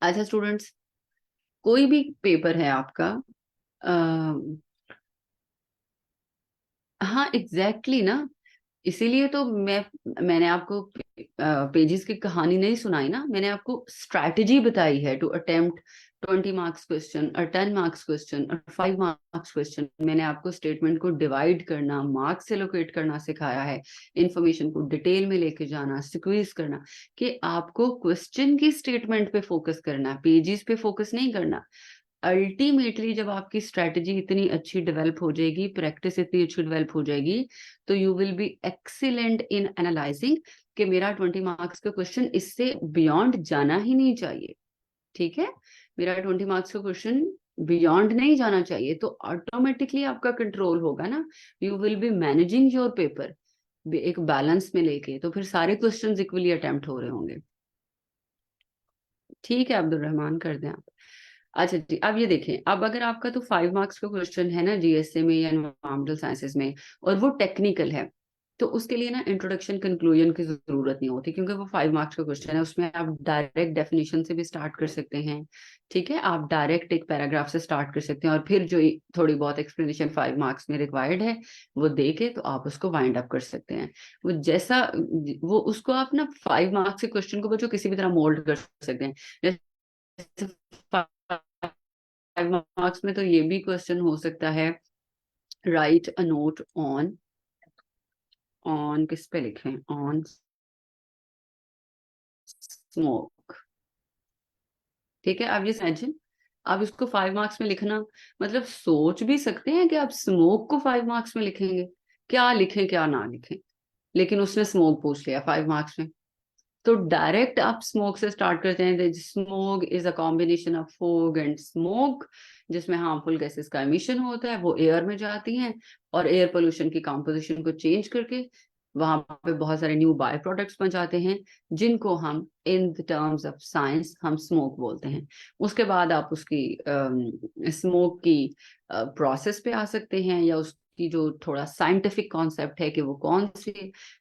[SPEAKER 1] अच्छा स्टूडेंट्स, कोई भी पेपर है आपका, हाँ एग्जैक्टली ना, इसीलिए तो मैंने आपको पेजेस की कहानी नहीं सुनाई ना, मैंने आपको स्ट्रैटेजी बताई है टू अटेम्प्ट 20 मार्क्स क्वेश्चन और 10 मार्क्स क्वेश्चन और 5 मार्क्स क्वेश्चन। मैंने आपको स्टेटमेंट को डिवाइड करना, मार्क्स एलोकेट करना सिखाया है, इंफॉर्मेशन को डिटेल में लेके जाना, सिक्वेंस करना, कि आपको क्वेश्चन की स्टेटमेंट पे फोकस करना, पेजेस पे फोकस नहीं करना। अल्टीमेटली जब आपकी स्ट्रेटजी इतनी अच्छी डेवलप हो जाएगी, प्रैक्टिस इतनी अच्छी डेवलप हो जाएगी, तो you will be excellent in analysing कि मेरा 20 मार्क्स का क्वेश्चन इससे बियॉन्ड जाना ही नहीं चाहिए, ठीक है। मेरा 20 मार्क्स का क्वेश्चन बियॉन्ड नहीं जाना चाहिए, तो ऑटोमेटिकली आपका कंट्रोल होगा ना, you will be managing your paper एक बैलेंस में लेके, तो फिर सारे क्वेश्चन इक्वली अटेम्प्ट हो रहे होंगे। ठीक है अब्दुल रहमान, कर दें आप। अच्छा जी, अब ये देखें, अब अगर आपका तो 5 मार्क्स का क्वेश्चन है ना जीएसए में या एनवायरमेंटल साइंसेस में, और वो टेक्निकल है, तो उसके लिए ना इंट्रोडक्शन कंक्लूजन की जरूरत नहीं होती, क्योंकि वो 5 मार्क्स का क्वेश्चन है। उसमें आप डायरेक्ट डेफिनेशन से भी स्टार्ट कर सकते हैं, ठीक है। आप डायरेक्ट एक पैराग्राफ से स्टार्ट कर सकते हैं, और फिर जो थोड़ी बहुत एक्सप्लेनेशन 5 मार्क्स में रिक्वायर्ड है वो दे के तो आप उसको वाइंड अप कर सकते हैं। वो जैसा, वो उसको आप ना 5 मार्क्स के क्वेश्चन को बच्चों किसी भी तरह मोल्ड कर सकते हैं। जैसे 5 मार्क्स में तो ये भी क्वेश्चन हो सकता है, right a note on, on किस पे लिखें, ऑन स्मोक, ठीक है। आप ये इमेजिन, आप इसको 5 मार्क्स में लिखना, मतलब सोच भी सकते हैं कि आप स्मोक को 5 मार्क्स में लिखेंगे, क्या लिखें क्या ना लिखें। लेकिन उसने स्मोक पूछ लिया 5 मार्क्स में, तो डायरेक्ट आप स्मोक से स्टार्ट करते हैं। Smoke is a combination of fog and smoke, जिसमें हार्मफुल गैसेस का एमिशन होता है, वो एयर में जाती हैं और एयर पोल्यूशन की कंपोजिशन को चेंज करके वहां पे बहुत सारे न्यू बाय प्रोडक्ट्स बन जाते हैं, जिनको हम in the terms of science हम स्मोक बोलते हैं। उसके बाद आप उसकी स्मोक की प्रोसेस पे आ सकते हैं, या उसकी जो थोड़ा साइंटिफिक कॉन्सेप्ट है कि वो कौन से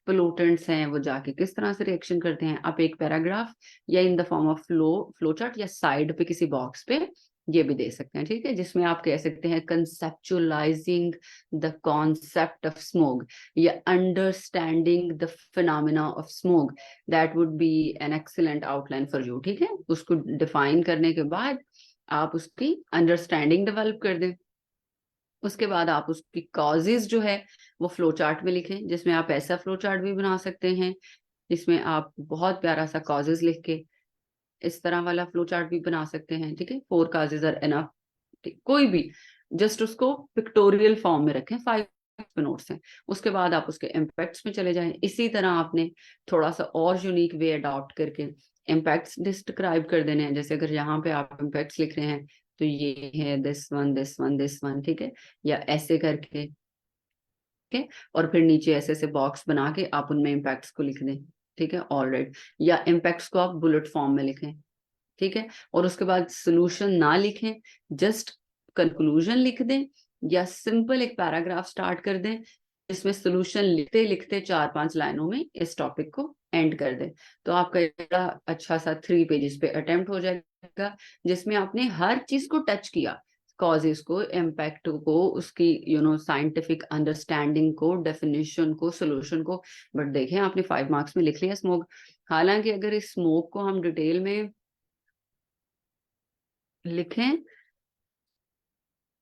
[SPEAKER 1] पोलूटेंट्स हैं, वो जाके किस तरह से रिएक्शन करते हैं। आप एक पैराग्राफ या in the form of flow chart या साइड पे किसी बॉक्स पे ये भी दे सकते हैं, ठीक है, जिसमें आप कह सकते हैं conceptualising the concept of smoke या understanding the phenomena of smoke, that would be an excellent outline for you, ठीक है। उसको डिफाइन करने के बाद आप उसकी अंडरस्टैंडिंग डेवलप कर दें। उसके बाद आप उसकी कॉजेज जो है वो फ्लो चार्ट में लिखें, जिसमें आप ऐसा फ्लो चार्ट भी बना सकते हैं जिसमें आप बहुत प्यारा सा कॉजेज लिख के इस तरह वाला फ्लो चार्ट भी बना सकते हैं, ठीक है। 4 कॉजेज आर एनफ, कोई भी, जस्ट उसको पिक्टोरियल फॉर्म में रखें, 5 नोट्स हैं। उसके बाद आप उसके इम्पैक्ट्स में चले जाएं। इसी तरह आपने थोड़ा सा और यूनिक वे अडॉप्ट करके इम्पैक्ट्स डिस्क्राइब कर देने हैं। जैसे अगर यहाँ पे आप इम्पैक्ट्स लिख रहे हैं तो ये है this one this one this one, ठीक है, या ऐसे करके, ठीक है। और फिर नीचे ऐसे ऐसे बॉक्स बना के आप उनमें इम्पैक्ट्स को लिख दें, ठीक है, ऑलराइट। या इम्पैक्ट्स को आप बुलेट फॉर्म में लिखें, ठीक है। और उसके बाद सोल्यूशन ना लिखें, जस्ट कंक्लूजन लिख दें, या सिंपल एक पैराग्राफ स्टार्ट कर दें जिसमें सोल्यूशन लिखते लिखते 4-5 लाइनों में इस टॉपिक को एंड कर दें। तो आपका बड़ा अच्छा सा 3 पेजेस पे अटेम्प्ट हो जाएगा, जिसमें आपने हर चीज को टच किया, कॉजेस को, इम्पैक्ट को, उसकी साइंटिफिक अंडरस्टैंडिंग को, डेफिनेशन को, सोल्यूशन को। बट देखें आपने 5 मार्क्स में लिख लिया स्मोक। हालांकि अगर इस स्मोक को हम डिटेल में लिखें,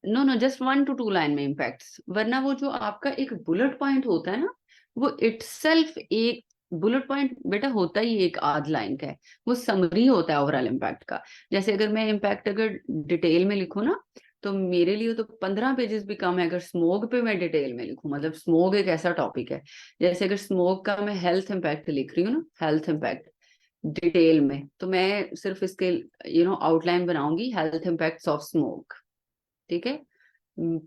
[SPEAKER 1] no no, just 1 to 2 line में इम्पैक्ट्स, वरना वो जो आपका एक बुलेट पॉइंट होता है ना, वो इटसेल्फ एक बुलेट पॉइंट बेटा होता ही एक आध लाइन का है, वो समरी होता है ओवरऑल इम्पैक्ट का। जैसे अगर मैं इम्पैक्ट अगर डिटेल में लिखूं ना, तो मेरे लिए तो 15 पेजेस भी कम है अगर स्मोक पे मैं डिटेल में लिखूं। मतलब स्मोक एक ऐसा टॉपिक है, जैसे अगर स्मोक का मैं हेल्थ इम्पैक्ट लिख रही हूँ ना, हेल्थ इम्पैक्ट, डिटेल में, तो मैं सिर्फ इसके आउटलाइन बनाऊंगी, हेल्थ इम्पैक्ट्स ऑफ स्मोक। ठीक है।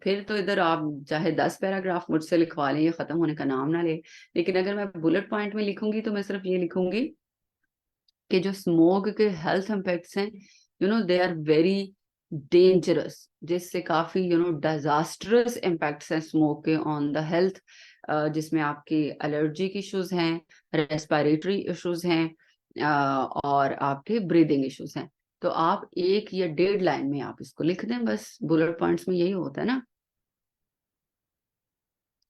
[SPEAKER 1] फिर तो इधर आप चाहे 10 पैराग्राफ मुझसे लिखवा लें, ये खत्म होने का नाम ना ले। लेकिन अगर मैं बुलेट पॉइंट में लिखूंगी तो मैं सिर्फ ये लिखूंगी कि जो स्मोक के हेल्थ इम्पैक्ट्स हैं, दे आर वेरी डेंजरस, जिससे काफी डिजास्टरस इम्पैक्ट्स हैं स्मोक के ऑन द हेल्थ, जिसमें आपकी एलर्जिक इश्यूज हैं, रेस्पिरेटरी इश्यूज हैं, और आपके ब्रीदिंग इश्यूज हैं। तो आप 1 या 1.5 लाइन में आप इसको लिख दें, बस बुलेट पॉइंट्स में यही होता है ना,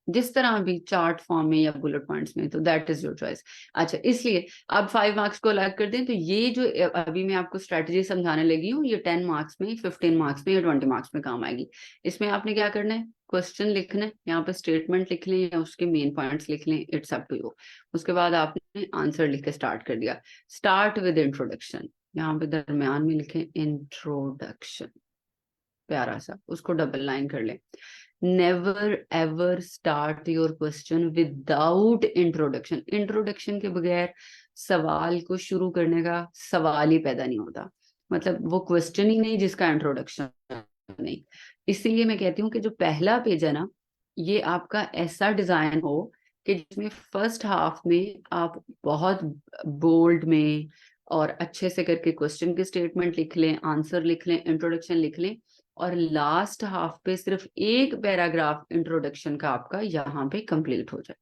[SPEAKER 1] जिस तरह भी चार्ट फॉर्म में या बुलेट पॉइंट्स में, तो दैट इज योर चॉइस। अच्छा, इसलिए अब 5 मार्क्स को अलग कर दें, तो ये जो अभी मैं आपको स्ट्रेटजी समझाने लगी हूँ, ये 10 मार्क्स में, 15 मार्क्स में या 20 मार्क्स में काम आएगी। इसमें आपने क्या करना है, क्वेश्चन लिखना है, यहाँ पे स्टेटमेंट लिख लें या उसके मेन पॉइंट्स लिख लें, इट्स अप टू यू। उसके बाद आपने आंसर लिख के स्टार्ट कर दिया। स्टार्ट विद इंट्रोडक्शन, यहाँ पे दरम्यान में लिखें इंट्रोडक्शन, प्यारा सा, उसको डबल लाइन कर लें। Never ever start your question without introduction. Introduction के बगैर सवाल को शुरू करने का सवाल ही पैदा नहीं होता, मतलब वो क्वेश्चन ही नहीं जिसका इंट्रोडक्शन नहीं। इसीलिए मैं कहती हूँ कि जो पहला पेज है ना, ये आपका ऐसा डिजाइन हो कि जिसमें फर्स्ट हाफ में आप बहुत बोल्ड में और अच्छे से करके क्वेश्चन के स्टेटमेंट लिख लें, आंसर लिख लें, इंट्रोडक्शन लिख लें, और लास्ट हाफ पे सिर्फ 1 पैराग्राफ इंट्रोडक्शन का आपका यहाँ पे कंप्लीट हो जाए।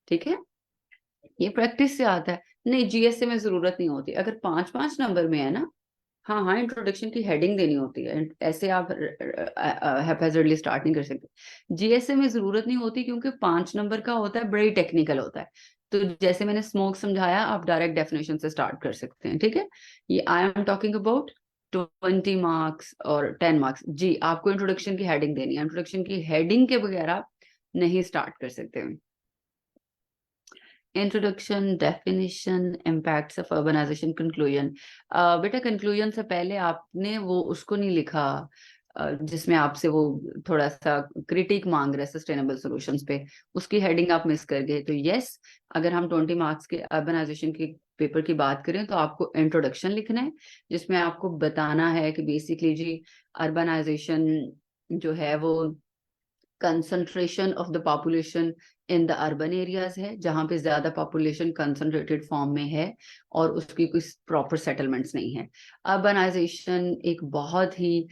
[SPEAKER 1] ठीक है, ये प्रैक्टिस से आता है। नहीं, जीएसए में जरूरत नहीं होती, अगर 5-5 नंबर में है ना, हाँ हाँ, इंट्रोडक्शन की हेडिंग देनी होती है, ऐसे आप हैप्पीजर्डली स्टार्ट नहीं कर सकते। जीएसए में जरूरत नहीं होती, क्योंकि 5 नंबर का होता है, बड़ी टेक्निकल होता है। तो जैसे मैंने स्मोक समझाया, आप डायरेक्ट डेफिनेशन से स्टार्ट कर सकते हैं। ठीक है, ये I am talking about 20 marks और 10 मार्क्स। जी, आपको इंट्रोडक्शन की हेडिंग देनी है, इंट्रोडक्शन की हेडिंग के बगैर आप नहीं स्टार्ट कर सकते। Introduction, definition, impacts of urbanization, conclusion. बेटा कंक्लूजन से पहले आपने वो उसको नहीं लिखा, जिसमें आपसे वो थोड़ा सा क्रिटिक मांग रहे सस्टेनेबल सॉल्यूशंस पे, उसकी हेडिंग आप मिस कर गए। तो यस, अगर हम 20 मार्क्स के अर्बनाइजेशन के पेपर की बात करें, तो आपको इंट्रोडक्शन लिखना है, जिसमें आपको बताना है कि बेसिकली जी अर्बनाइजेशन जो है वो concentration of the population in the urban areas है, जहां पे ज्यादा पॉपुलेशन कंसंट्रेटेड फॉर्म में है और उसकी कोई प्रॉपर सेटलमेंट्स नहीं है। अर्बनाइजेशन एक बहुत ही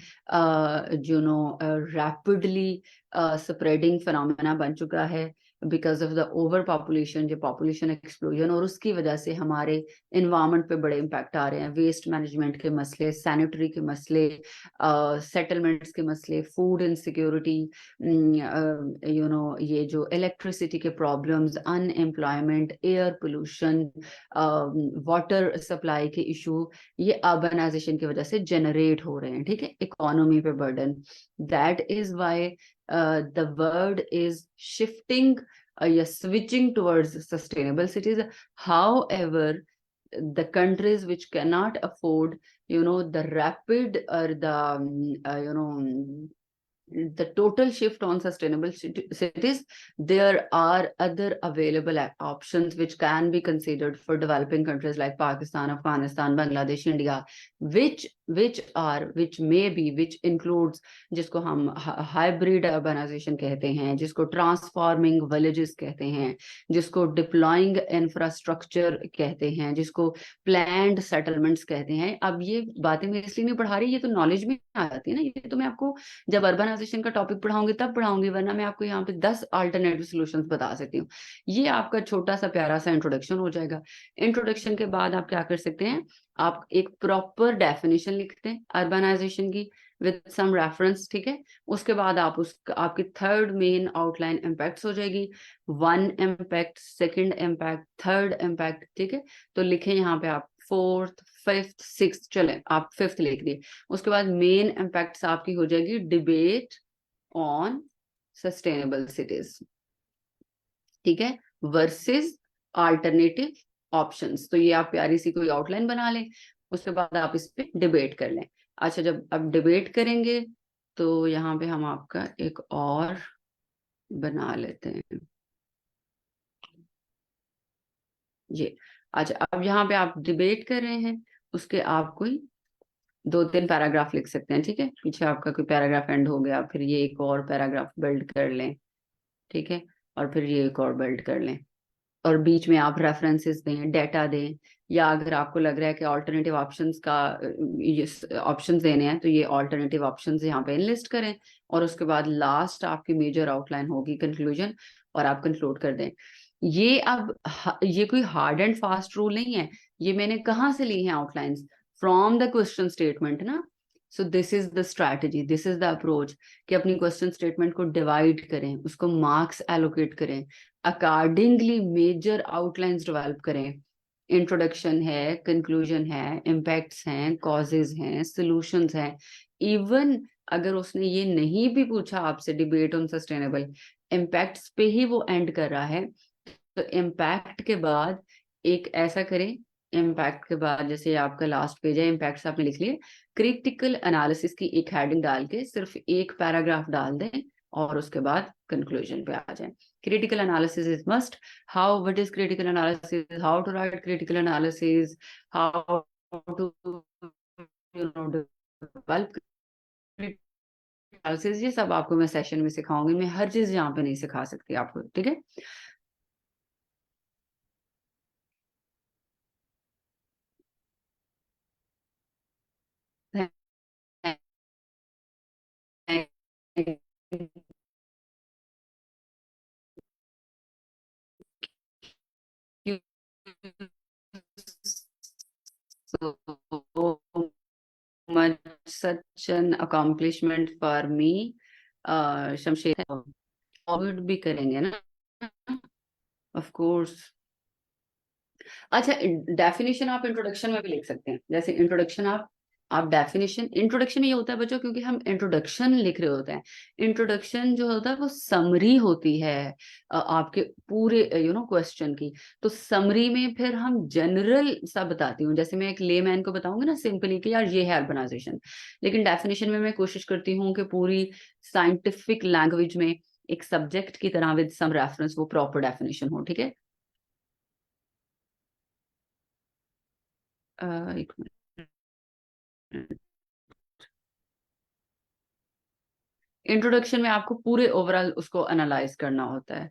[SPEAKER 1] रैपिडली स्प्रेडिंग फिनोमेना बन चुका है, because of the over population, जो पॉपुलेशन एक्सप्लोजन, और उसकी वजह से हमारे इन्वायरमेंट पे बड़े इम्पैक्ट आ रहे हैं। वेस्ट मैनेजमेंट के मसले, सैनिटरी के मसले, सेटलमेंट्स के मसले, फूड इनसिक्योरिटी, ये जो इलेक्ट्रिसिटी के problems, unemployment, air pollution, water supply के इशू, ये अर्बनाइजेशन की वजह से जनरेट हो रहे हैं। ठीक है, इकोनॉमी पे burden, that is why the world is shifting या switching towards sustainable cities. However, the countries which cannot afford the rapid or the the total shift on sustainable cities, there are other available options which can be considered for developing countries like Pakistan, Afghanistan, Bangladesh, India, which may be, which includes जिसको हम hybrid urbanisation कहते हैं, जिसको transforming villages कहते हैं, जिसको deploying infrastructure कहते हैं, जिसको प्लैंड सेटलमेंट्स कहते हैं। अब ये बातें मैं इसलिए नहीं पढ़ा रही, ये तो नॉलेज में आ जाती है ना, ये तो मैं आपको जब अर्बनाइजेशन का टॉपिक पढ़ाऊंगी तब पढ़ाऊंगी, वरना मैं आपको यहाँ पे 10 अल्टरनेटिव सॉल्यूशंस बता सकती हूँ। ये आपका छोटा सा प्यारा सा इंट्रोडक्शन हो जाएगा। इंट्रोडक्शन के बाद आप क्या कर सकते हैं, आप एक प्रॉपर डेफिनेशन लिखते हैं अर्बनाइजेशन की विद सम रेफरेंस। ठीक है, उसके बाद आप आपकी थर्ड मेन आउटलाइन इम्पैक्ट्स हो जाएगी। 1 impact, second impact, third impact. ठीक है, तो लिखें यहाँ पे आप 4th, 5th, 6th, चले आप 5th लिख दिए। उसके बाद मेन इम्पैक्ट्स आपकी हो जाएगी डिबेट ऑन सस्टेनेबल सिटीज। ठीक है, वर्सेस अल्टरनेटिव ऑप्शंस। तो ये आप प्यारी सी कोई आउटलाइन बना लें, उसके बाद आप इस पे डिबेट कर लें। अच्छा, जब आप डिबेट करेंगे तो यहाँ पे हम आपका एक और बना लेते हैं, ये अच्छा, अब यहाँ पे आप डिबेट कर रहे हैं, उसके आप कोई 2-3 पैराग्राफ लिख सकते हैं, ठीक है। पीछे आपका कोई पैराग्राफ एंड हो गया, फिर ये एक और पैराग्राफ बिल्ड कर लें, ठीक है, और फिर ये एक और बिल्ड कर लें, और बीच में आप रेफरेंसेस दें, डेटा दें, या अगर आपको लग रहा है कि ऑल्टरनेटिव ऑप्शंस का ये ऑप्शंस देने हैं तो ये ऑल्टरनेटिव ऑप्शंस यहाँ पे लिस्ट करें, और उसके बाद लास्ट आपकी मेजर आउटलाइन होगी कंक्लूजन, और आप कंक्लूड कर दें। ये अब ये कोई हार्ड एंड फास्ट रूल नहीं है, ये मैंने कहाँ से ली है outlines, from the question statement ना। So this is the strategy, this is the approach, कि अपनी क्वेश्चन स्टेटमेंट को डिवाइड करें, उसको मार्क्स एलोकेट करें, अकॉर्डिंगली मेजर आउटलाइंस डेवलप करें। इंट्रोडक्शन है, कंक्लूजन है, इम्पैक्ट्स हैं, कॉजेज हैं, सॉल्यूशंस हैं। इवन अगर उसने ये नहीं भी पूछा आपसे डिबेट ऑन सस्टेनेबल इम्पैक्ट्स पे ही वो एंड कर रहा है, तो इम्पैक्ट के बाद एक ऐसा करें, इम्पैक्ट के बाद जैसे आपका लास्ट पेज है, इम्पैक्ट्स आपने लिख लिए, क्रिटिकल एनालिसिस की एक हेडिंग डाल के सिर्फ एक पैराग्राफ डाल दें, और उसके बाद कंक्लूजन पे आ जाएं। Critical analysis is must. What is critical analysis? How to write critical analysis? How to, develop critical analysis? ये सब आपको मैं सेशन में सिखाऊंगी, मैं हर चीज यहाँ पे नहीं सिखा सकती आपको, ठीक है। So much such an accomplishment for me. Shamsher Covid भी करेंगे ना, ऑफ कोर्स। अच्छा, डेफिनेशन आप इंट्रोडक्शन में भी लिख सकते हैं, जैसे इंट्रोडक्शन आप डेफिनेशन, इंट्रोडक्शन में ये होता है बच्चों, क्योंकि हम इंट्रोडक्शन लिख रहे होते हैं, इंट्रोडक्शन जो होता है वो समरी होती है आपके पूरे क्वेश्चन की। तो समरी में फिर हम जनरल सा बताती हूँ, जैसे मैं एक लेमैन को बताऊंगी ना सिंपली कि यार ये है अर्बनाइजेशन, लेकिन डेफिनेशन में मैं कोशिश करती हूँ कि पूरी साइंटिफिक लैंग्वेज में एक सब्जेक्ट की तरह विद सम रेफरेंस वो प्रॉपर डेफिनेशन हो, ठीक है। एक मिनट, इंट्रोडक्शन में आपको पूरे ओवरऑल उसको एनालाइज करना होता है,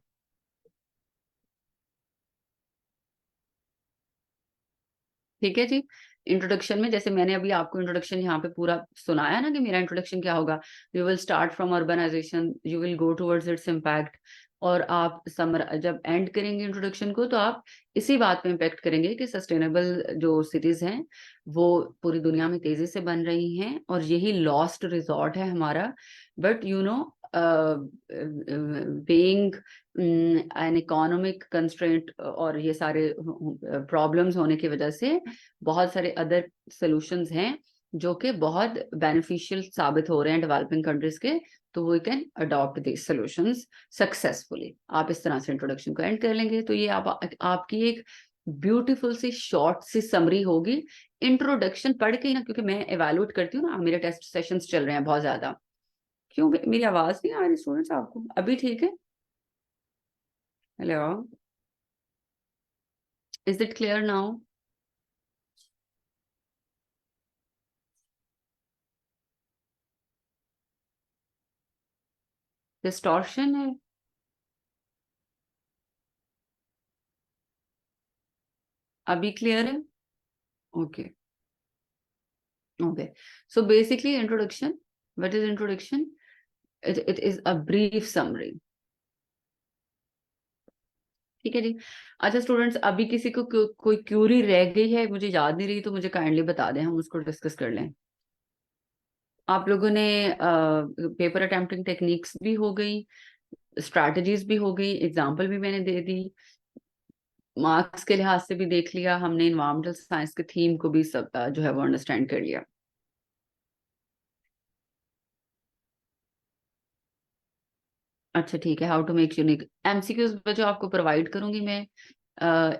[SPEAKER 1] ठीक है जी। इंट्रोडक्शन में जैसे मैंने अभी आपको इंट्रोडक्शन यहाँ पे पूरा सुनाया ना कि मेरा इंट्रोडक्शन क्या होगा, you will start from urbanization, you will go towards its impact, और आप समर जब एंड करेंगे इंट्रोडक्शन को तो आप इसी बात पे इम्पैक्ट करेंगे कि सस्टेनेबल जो सिटीज हैं वो पूरी दुनिया में तेजी से बन रही हैं, और यही लॉस्ट रिजॉर्ट है हमारा। But being an economic constraint और ये सारे प्रॉब्लम्स होने की वजह से बहुत सारे अदर सॉल्यूशंस हैं जो कि बहुत बेनिफिशियल साबित हो रहे हैं डेवलपिंग कंट्रीज के, तो we can adopt this solutions successfully. आप इस तरह से इंट्रोडक्शन को एंड कर लेंगे, तो ये आपकी एक ब्यूटीफुल सी शॉर्ट सी समरी होगी। इंट्रोडक्शन पढ़ के ही ना, क्योंकि मैं एवेल्युएट करती हूँ ना, मेरे टेस्ट सेशंस चल रहे हैं बहुत ज्यादा। क्यों मेरी आवाज नहीं आ रही स्टूडेंट्स आपको अभी? ठीक है, hello, is it clear now? Distortion है? अभी क्लियर है? Okay, okay. So basically introduction, what is introduction? It is a brief summary, ठीक है जी। अच्छा स्टूडेंट्स, अभी किसी को कोई क्यूरी रह गई है, मुझे याद नहीं रही, तो मुझे काइंडली बता दें, हम उसको डिस्कस कर लें। आप लोगों ने पेपर अटेम्प्टिंग टेक्निक्स भी हो गई, स्ट्रैटेजीज भी हो गई, एग्जाम्पल भी मैंने दे दी, मार्क्स के लिहाज से भी देख लिया हमने, इन्वायरमेंटल साइंस के थीम को भी सब जो है वो अंडरस्टैंड कर लिया। अच्छा ठीक है, how to make unique MCQs जो आपको प्रोवाइड करूंगी मैं,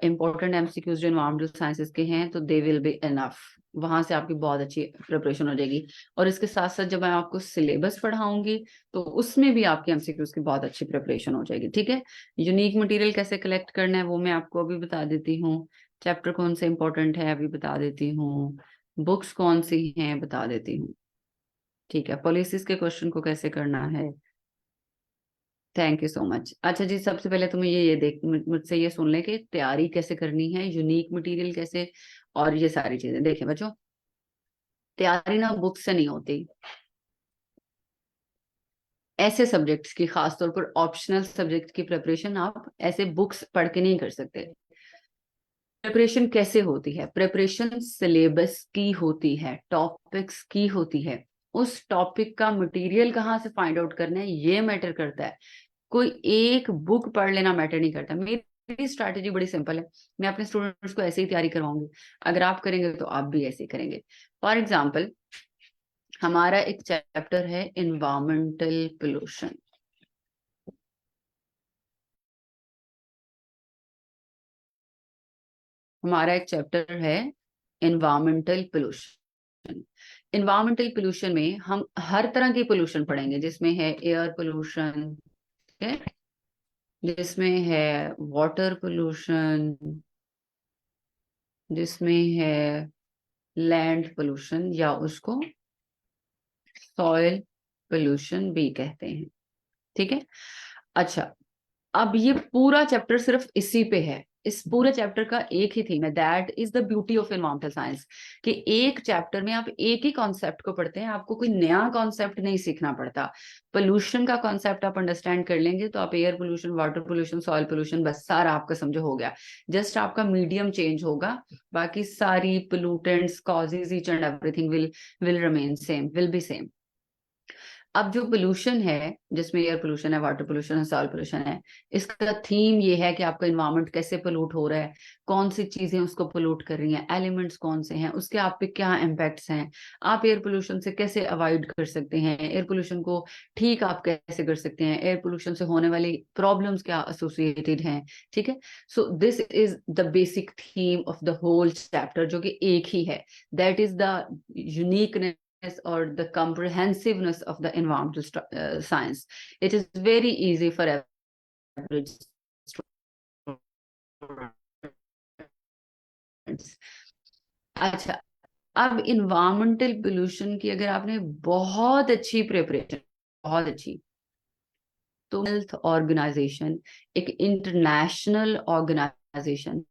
[SPEAKER 1] इंपॉर्टेंट एमसीक्यूज जो इन्वायरमेंटल साइंसेज के हैं, तो दे विल बी इनफ, वहां से आपकी बहुत अच्छी प्रिपरेशन हो जाएगी। और इसके साथ साथ जब मैं आपको सिलेबस पढ़ाऊंगी तो उसमें भी आपकी एमसीक्यूज की बहुत अच्छी प्रिपरेशन हो जाएगी, ठीक है। यूनिक मटेरियल कैसे कलेक्ट करना है वो मैं आपको अभी बता देती हूँ। चैप्टर कौन से इंपॉर्टेंट है अभी बता देती हूँ, बुक्स कौन सी हैं बता देती हूँ। ठीक है, पॉलिसीज के क्वेश्चन को कैसे करना है। Thank you so much. अच्छा जी, सबसे पहले तुम्हें ये देख मुझसे ये सुन ले कि तैयारी कैसे करनी है, यूनिक मटेरियल कैसे, और ये सारी चीजें। देखें बच्चों, तैयारी ना बुक से नहीं होती। ऐसे सब्जेक्ट्स की, खासतौर पर ऑप्शनल सब्जेक्ट की प्रिपरेशन आप ऐसे बुक्स पढ़ के नहीं कर सकते। प्रिपरेशन कैसे होती है, प्रिपरेशन सिलेबस की होती है, टॉपिक्स की होती है। उस टॉपिक का मटेरियल कहाँ से फाइंड आउट करना है ये मैटर करता है। कोई एक बुक पढ़ लेना मैटर नहीं करता। मेरी स्ट्रैटेजी बड़ी सिंपल है, मैं अपने स्टूडेंट्स को ऐसे ही तैयारी करवाऊंगी। अगर आप करेंगे तो आप भी ऐसे ही करेंगे। फॉर एग्जाम्पल, हमारा एक चैप्टर है इन्वायरमेंटल पोल्यूशन। हमारा एक चैप्टर है इन्वायरमेंटल पोल्यूशन। इन्वायरमेंटल पोल्यूशन में हम हर तरह की पोल्यूशन पढ़ेंगे, जिसमें है एयर पोल्यूशन, ठीक है, जिसमें है वाटर पोल्यूशन, जिसमें है लैंड पोल्यूशन, या उसको सॉइल पोल्यूशन भी कहते हैं। ठीक है। अच्छा, अब ये पूरा चैप्टर सिर्फ इसी पे है। इस पूरे चैप्टर का एक ही थीम है, that is the beauty of environmental science, कि एक चैप्टर में आप एक ही कॉन्सेप्ट को पढ़ते हैं, आपको कोई नया कॉन्सेप्ट नहीं सीखना पड़ता। पोल्यूशन का कॉन्सेप्ट आप अंडरस्टैंड कर लेंगे तो आप air pollution, water pollution, soil pollution, बस सारा आपका समझो हो गया। जस्ट आपका मीडियम चेंज होगा, बाकी सारी pollutants, causes, each and everything will remain same, will be same. अब जो पोल्यूशन है, जिसमें एयर पोल्यूशन है, वाटर पोल्यूशन है, सॉइल पोल्यूशन है, इसका थीम ये है कि आपका इन्वायरमेंट कैसे पोल्यूट हो रहा है, कौन सी चीजें उसको पोल्यूट कर रही हैं, एलिमेंट्स कौन से हैं, उसके आप पे क्या इम्पैक्ट्स हैं, आप एयर पोल्यूशन से कैसे अवॉइड कर सकते हैं, एयर पोल्यूशन को ठीक आप कैसे कर सकते हैं, एयर पोल्यूशन से होने वाली प्रॉब्लम्स क्या एसोसिएटेड हैं। ठीक है। So this is the basic theme of the whole chapter, जो कि एक ही है। That is the uniqueness or the comprehensiveness of the environmental science. It is very easy for average students. अच्छा, अब इन्वायरमेंटल पोल्यूशन की अगर आपने बहुत अच्छी प्रिपरेशन, बहुत अच्छी, तो हेल्थ ऑर्गेनाइजेशन एक इंटरनेशनल ऑर्गेनाइजेशन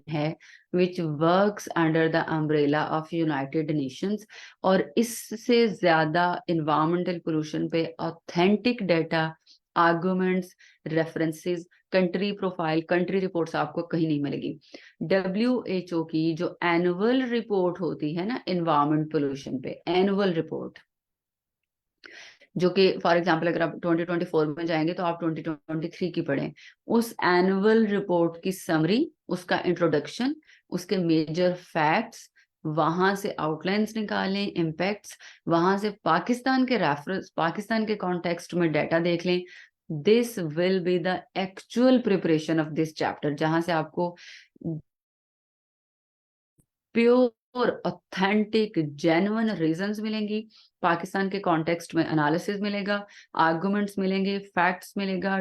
[SPEAKER 1] है, which works under the umbrella of United Nations, और इससे ज्यादा इन्वायरमेंटल पोल्यूशन पे authentic data, arguments, references, country profile, country reports आपको कहीं नहीं मिलेगी। WHO की जो एनुअल रिपोर्ट होती है ना इन्वायरमेंट पोल्यूशन पे, एनुअल रिपोर्ट, जो कि फॉर एग्जांपल अगर आप 2024 में जाएंगे तो आप 2023 की पढ़ें, उस एनुअल रिपोर्ट की समरी, उसका इंट्रोडक्शन, उसके मेजर फैक्ट्स, वहां से आउटलाइंस निकालें, इम्पैक्ट्स, वहां से पाकिस्तान के रेफरेंस, पाकिस्तान के कॉन्टेक्स्ट में डाटा देख लें। This will be the actual preparation of this chapter, जहां से आपको प्योर ऑथेंटिक जेन्युइन रीजंस मिलेंगी, पाकिस्तान के कॉन्टेक्स्ट में एनालिसिस मिलेगा, आर्गुमेंट्स मिलेंगे, फैक्ट्स मिलेगा,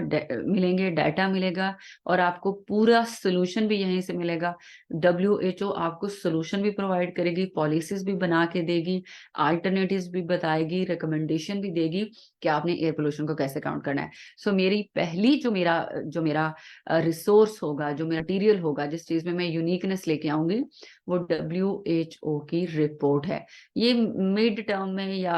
[SPEAKER 1] मिलेंगे, डाटा मिलेगा, और आपको पूरा सोल्यूशन भी यहीं से मिलेगा। WHO आपको सोल्यूशन भी प्रोवाइड करेगी, पॉलिसीज भी बना के देगी, अल्टरनेटिव्स भी बताएगी, रिकमेंडेशन भी देगी कि आपने एयर पोल्यूशन को कैसे काउंट करना है। सो मेरी पहली जो मेरा रिसोर्स होगा, जो मेरा मटीरियल होगा, जिस चीज में मैं यूनिकनेस लेके आऊंगी, वो WHO की रिपोर्ट है। ये मिड टर्म में या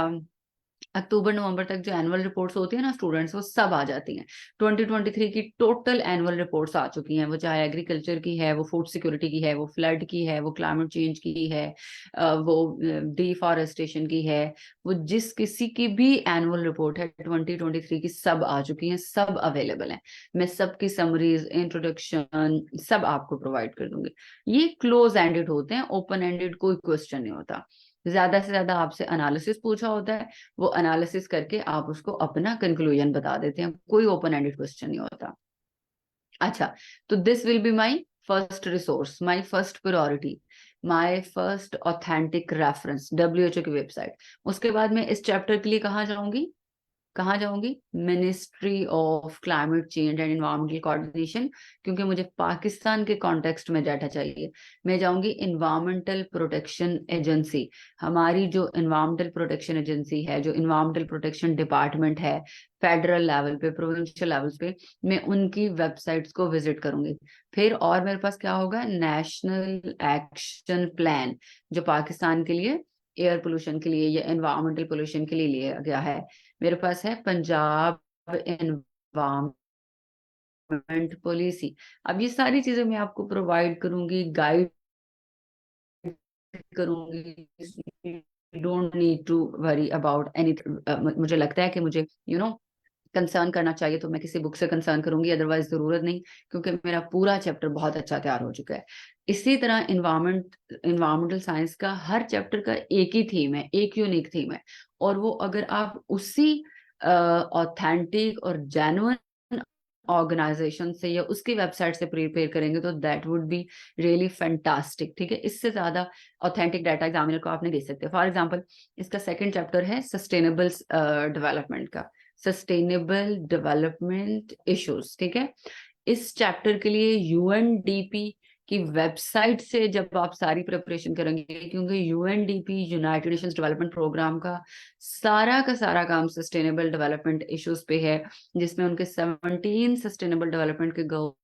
[SPEAKER 1] अक्टूबर नवंबर तक जो एनुअल रिपोर्ट्स होती है ना स्टूडेंट्स, वो सब आ जाती हैं। 2023 की टोटल एनुअल रिपोर्ट्स आ चुकी हैं, वो चाहे एग्रीकल्चर की है, वो फूड सिक्योरिटी की है, वो फ्लड की है, वो क्लाइमेट चेंज की है, वो डिफॉरेस्टेशन की है, वो जिस किसी की भी एनुअल रिपोर्ट है 2023 की, सब आ चुकी हैं, सब अवेलेबल हैं। मैं सबकी समरीज, इंट्रोडक्शन सब आपको प्रोवाइड कर दूंगी। ये क्लोज एंडेड होते हैं, ओपन एंडेड कोई क्वेश्चन नहीं होता। ज्यादा से ज्यादा आपसे एनालिसिस पूछा होता है, वो एनालिसिस करके आप उसको अपना कंक्लूजन बता देते हैं, कोई ओपन एंडेड क्वेश्चन नहीं होता। अच्छा, तो this will be my first resource, my first priority, my first authentic reference WHO की वेबसाइट। उसके बाद मैं इस चैप्टर के लिए कहाँ जाऊंगी, कहाँ जाऊंगी? Ministry of climate change and environmental coordination, क्योंकि मुझे पाकिस्तान के कॉन्टेक्स्ट में डाटा चाहिए। मैं जाऊंगी इन्वायरमेंटल प्रोटेक्शन एजेंसी, हमारी जो इन्वायरमेंटल प्रोटेक्शन एजेंसी है, जो इन्वायरमेंटल प्रोटेक्शन डिपार्टमेंट है फेडरल लेवल पे, प्रोविंशियल लेवल्स पे, मैं उनकी वेबसाइट्स को विजिट करूंगी। फिर और मेरे पास क्या होगा? नेशनल एक्शन प्लान, जो पाकिस्तान के लिए एयर पोल्यूशन के लिए या एनवायरमेंटल पोल्यूशन के लिए लिया गया है। मेरे पास है पंजाब एनवायरमेंट पॉलिसी। अब ये सारी चीजें मैं आपको प्रोवाइड करूंगी, गाइड करूंगी। Don't need to worry about anything. मुझे लगता है कि मुझे कंसर्न करना चाहिए तो मैं किसी बुक से कंसर्न करूंगी, अदरवाइज जरूरत नहीं, क्योंकि मेरा पूरा चैप्टर बहुत अच्छा तैयार हो चुका है। इसी तरह इन्वायरमेंटल साइंस का हर चैप्टर का एक ही थीम है, एक यूनिक थीम है, और वो अगर आप उसी ऑथेंटिक और जेन्युइन ऑर्गेनाइजेशन से या उसकी वेबसाइट से प्रिपेयर करेंगे तो that would be really fantastic. ठीक है, इससे ज्यादा ऑथेंटिक डाटा एग्जामिनर को आप नहीं दे सकते। फॉर एग्जांपल, इसका सेकंड चैप्टर है सस्टेनेबल डेवलपमेंट का, सस्टेनेबल डेवलपमेंट इश्यूज। ठीक है, इस चैप्टर के लिए यूएनडीपी की वेबसाइट से जब आप सारी प्रिपरेशन करेंगे, क्योंकि UNDP United Nations Development Programme का सारा काम सस्टेनेबल डेवलपमेंट इश्यूज पे है, जिसमें उनके 17 सस्टेनेबल डेवलपमेंट के goals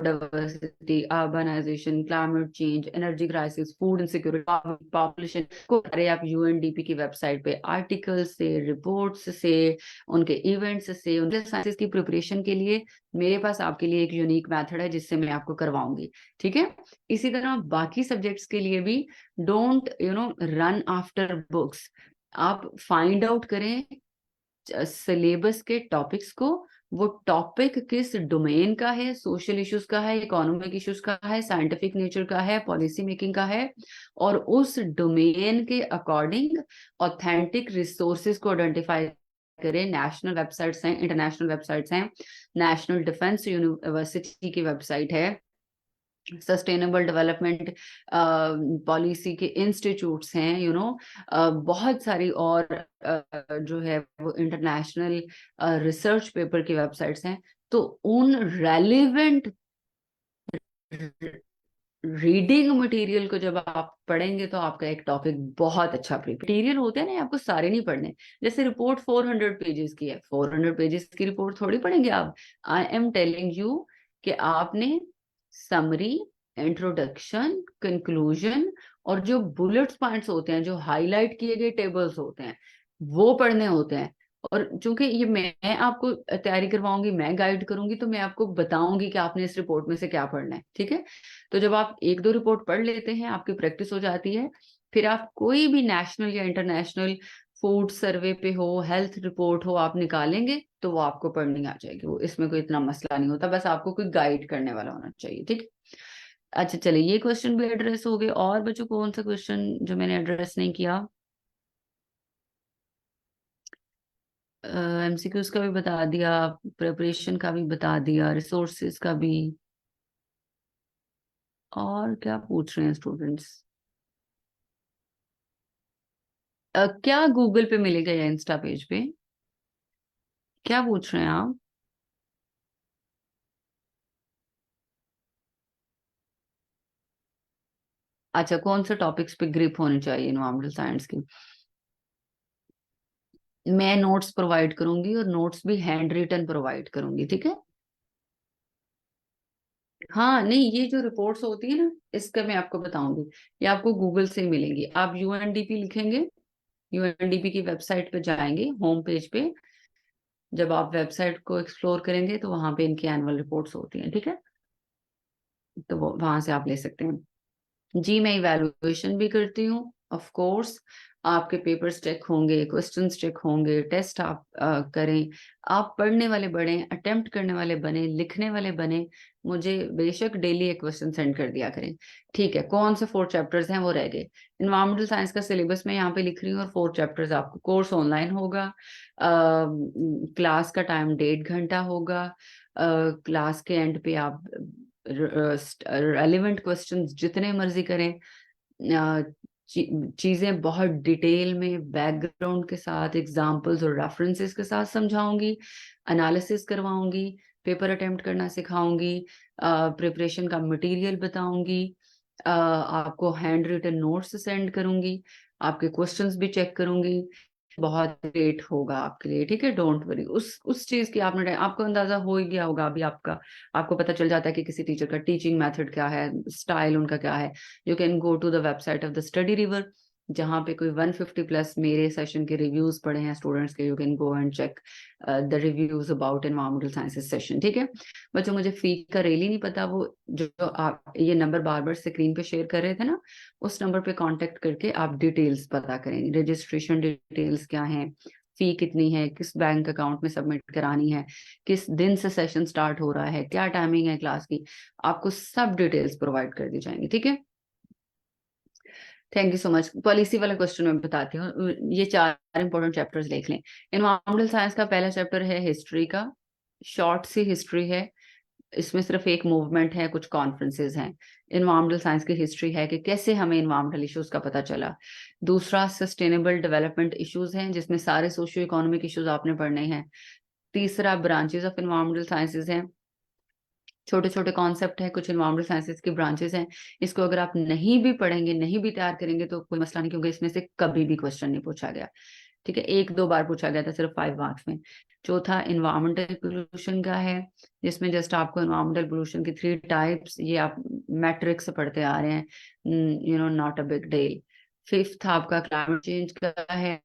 [SPEAKER 1] diversity, urbanization, climate change, energy crisis, food insecurity, population को अरे आप यूएनडीपी की वेबसाइट पे आर्टिकल से, रिपोर्ट्स से, उनके इवेंट्स से, उनके साइंसेस की प्रिपरेशन के लिए मेरे पास आपके लिए एक यूनिक मेथड है जिससे मैं आपको करवाऊंगी। ठीक है, इसी तरह बाकी सब्जेक्ट्स के लिए भी डोंट रन आफ्टर बुक्स। आप फाइंड आउट करें सिलेबस के टॉपिक्स को, वो टॉपिक किस डोमेन का है, सोशल इश्यूज का है, इकोनॉमिक इश्यूज का है, साइंटिफिक नेचर का है, पॉलिसी मेकिंग का है, और उस डोमेन के अकॉर्डिंग ऑथेंटिक रिसोर्सेज को आइडेंटिफाई करें। नेशनल वेबसाइट्स हैं, इंटरनेशनल वेबसाइट्स हैं, नेशनल डिफेंस यूनिवर्सिटी की वेबसाइट है, सस्टेनेबल डेवलपमेंट पॉलिसी के इंस्टीट्यूट्स हैं, बहुत सारी और जो है वो इंटरनेशनल रिसर्च पेपर की वेबसाइट्स हैं। तो उन रेलिवेंट रीडिंग मटेरियल को जब आप पढ़ेंगे तो आपका एक टॉपिक बहुत अच्छा मटेरियल होते हैं ना, आपको सारे नहीं पढ़ने। जैसे रिपोर्ट 400 पेजेस की है, 400 पेजेस की रिपोर्ट थोड़ी पढ़ेंगे आप। आई एम टेलिंग यू कि आपने समरी, इंट्रोडक्शन, कंक्लूजन और जो बुलेट्स पॉइंट्स होते हैं, जो हाईलाइट किए गए टेबल्स होते हैं, वो पढ़ने होते हैं। और चूंकि ये मैं आपको तैयारी करवाऊंगी, मैं गाइड करूंगी, तो मैं आपको बताऊंगी कि आपने इस रिपोर्ट में से क्या पढ़ना है। ठीक है, तो जब आप एक दो रिपोर्ट पढ़ लेते हैं, आपकी प्रैक्टिस हो जाती है, फिर आप कोई भी नेशनल या इंटरनेशनल फूड सर्वे पे हो, हेल्थ रिपोर्ट हो, आप निकालेंगे तो वो आपको पढ़नी आ जाएगी। वो इसमें कोई इतना मसला नहीं होता, बस आपको कोई गाइड करने वाला होना चाहिए। ठीक है, अच्छा चलिए, ये क्वेश्चन भी एड्रेस हो गए। और बच्चों कौन सा क्वेश्चन जो मैंने एड्रेस नहीं किया? एमसीक्यूज का भी बता दिया, प्रिपरेशन का भी बता दिया, रिसोर्सेज का भी। और क्या पूछ रहे हैं स्टूडेंट्स? क्या गूगल पे मिलेगा या इंस्टा पेज पे? क्या पूछ रहे हैं आप? अच्छा, कौन से टॉपिक्स पे ग्रिप होनी चाहिए इन्वायरमेंटल साइंस की? मैं नोट्स प्रोवाइड करूंगी, और नोट्स भी हैंड रिटन प्रोवाइड करूंगी। ठीक है, हाँ नहीं, ये जो रिपोर्ट्स होती है ना, इसका मैं आपको बताऊंगी, ये आपको गूगल से ही मिलेंगी। आप यूएनडीपी लिखेंगे, यूएनडीपी की वेबसाइट पे जाएंगे, होम पेज पे जब आप वेबसाइट को एक्सप्लोर करेंगे तो वहां पे इनकी एनुअल रिपोर्ट्स होती हैं। ठीक है, तो वो वहां से आप ले सकते हैं। जी, मैं इवैल्यूएशन भी करती हूँ ऑफ कोर्स, आपके पेपर्स चेक होंगे, क्वेश्चंस चेक होंगे, टेस्ट आप करें। आप पढ़ने वाले बने, अटेम्प्ट करने वाले बने, लिखने वाले बने। मुझे बेशक डेली एक क्वेश्चन सेंड कर दिया करें। ठीक है, कौन से 4 चैप्टर्स हैं वो रह गए। इन्वायरमेंटल साइंस का सिलेबस मैं यहाँ पे लिख रही हूँ और 4 चैप्टर्स आपको। कोर्स ऑनलाइन होगा। क्लास का टाइम 1.5 घंटा होगा। क्लास के एंड पे आप रेलिवेंट क्वेश्चंस जितने मर्जी करें। चीजें बहुत डिटेल में बैकग्राउंड के साथ, एग्जांपल्स और रेफरेंसेस के साथ समझाऊंगी, एनालिसिस करवाऊंगी, पेपर अटेम्प्ट करना सिखाऊंगी, प्रिपरेशन का मटेरियल बताऊंगी, आपको हैंड रिटन नोट्स सेंड करूंगी, आपके क्वेश्चंस भी चेक करूंगी। बहुत ग्रेट होगा आपके लिए, ठीक है, डोंट वरी। उस चीज की आपको अंदाजा हो ही गया होगा अभी। आपको पता चल जाता है कि किसी टीचर का टीचिंग मेथड क्या है, स्टाइल उनका क्या है। You can go to the website of the study river, जहाँ पे कोई 150 प्लस मेरे सेशन के रिव्यूज पड़े हैं स्टूडेंट्स के। You can go and check the reviews about environmental sciences session, ठीक है। बच्चों, मुझे फी का रेली नहीं पता, वो जो आप ये नंबर बार बार स्क्रीन पे शेयर कर रहे थे ना, उस नंबर पे कांटेक्ट करके आप डिटेल्स पता करें। रजिस्ट्रेशन डिटेल्स क्या है, फी कितनी है, किस बैंक अकाउंट में सबमिट करानी है, किस दिन से सेशन स्टार्ट हो रहा है, क्या टाइमिंग है क्लास की, आपको सब डिटेल्स प्रोवाइड कर दी जाएंगी, ठीक है। Thank you so much. Policy वाला क्वेश्चन मैं बताती हूँ। ये 4 इंपॉर्टेंट चैप्टर्स लिख लें। एनवायरमेंटल साइंस का पहला चैप्टर है हिस्ट्री का। शॉर्ट सी हिस्ट्री है, इसमें सिर्फ एक मूवमेंट है, कुछ कॉन्फ्रेंसेस हैं। इन्वायरमेंटल साइंस की हिस्ट्री है कि कैसे हमें इन्वायरमेंटल इश्यूज का पता चला। दूसरा सस्टेनेबल डेवलपमेंट इश्यूज हैं, जिसमें सारे सोशियो इकोनॉमिक इश्यूज आपने पढ़ने हैं। तीसरा ब्रांचेस ऑफ इन्वायरमेंटल साइंसेज हैं, छोटे छोटे कॉन्सेप्ट है, कुछ इन्वायरमेंटल साइंसेज की ब्रांचेस हैं। इसको अगर आप नहीं भी पढ़ेंगे, नहीं भी तैयार करेंगे तो कोई मसला नहीं, क्योंकि इसमें से कभी भी क्वेश्चन नहीं पूछा गया, ठीक है। 1-2 बार पूछा गया था, सिर्फ 5 मार्क्स में। चौथा इन्वायरमेंटल पोल्यूशन का है, जिसमें जस्ट आपको इन्वायरमेंटल पोल्यूशन की 3 टाइप्स, ये आप मैट्रिक से पढ़ते आ रहे हैं, not a big deal. Fifth आपका क्लाइमेट चेंज का है।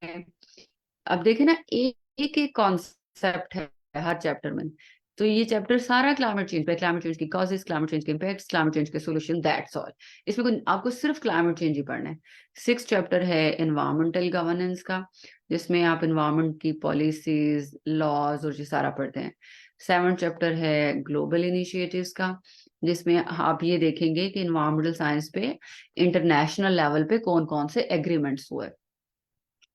[SPEAKER 1] अब देखे ना, एक एक कॉन्सेप्ट है हर चैप्टर में। तो ये चैप्टर सारा क्लाइमेट चेंज पे, क्लाइमेट चेंज की कॉजेस, क्लाइमेट चेंज के इम्पैक्ट्स, क्लाइमेट चेंज के सॉल्यूशन, दैट्स ऑल। इसमें आपको सिर्फ क्लाइमेट चेंज ही पढ़ना है। 6 चैप्टर है एनवायरमेंटल गवर्नेंस का, जिसमें आप एनवायरमेंट की पॉलिसीज, लॉज और ये सारा पढ़ते हैं। 7 चैप्टर है ग्लोबल इनिशिएटिव्स का, जिसमें आप ये देखेंगे कि एनवायरमेंटल साइंस पे इंटरनेशनल लेवल पे कौन कौन से एग्रीमेंट्स हुए।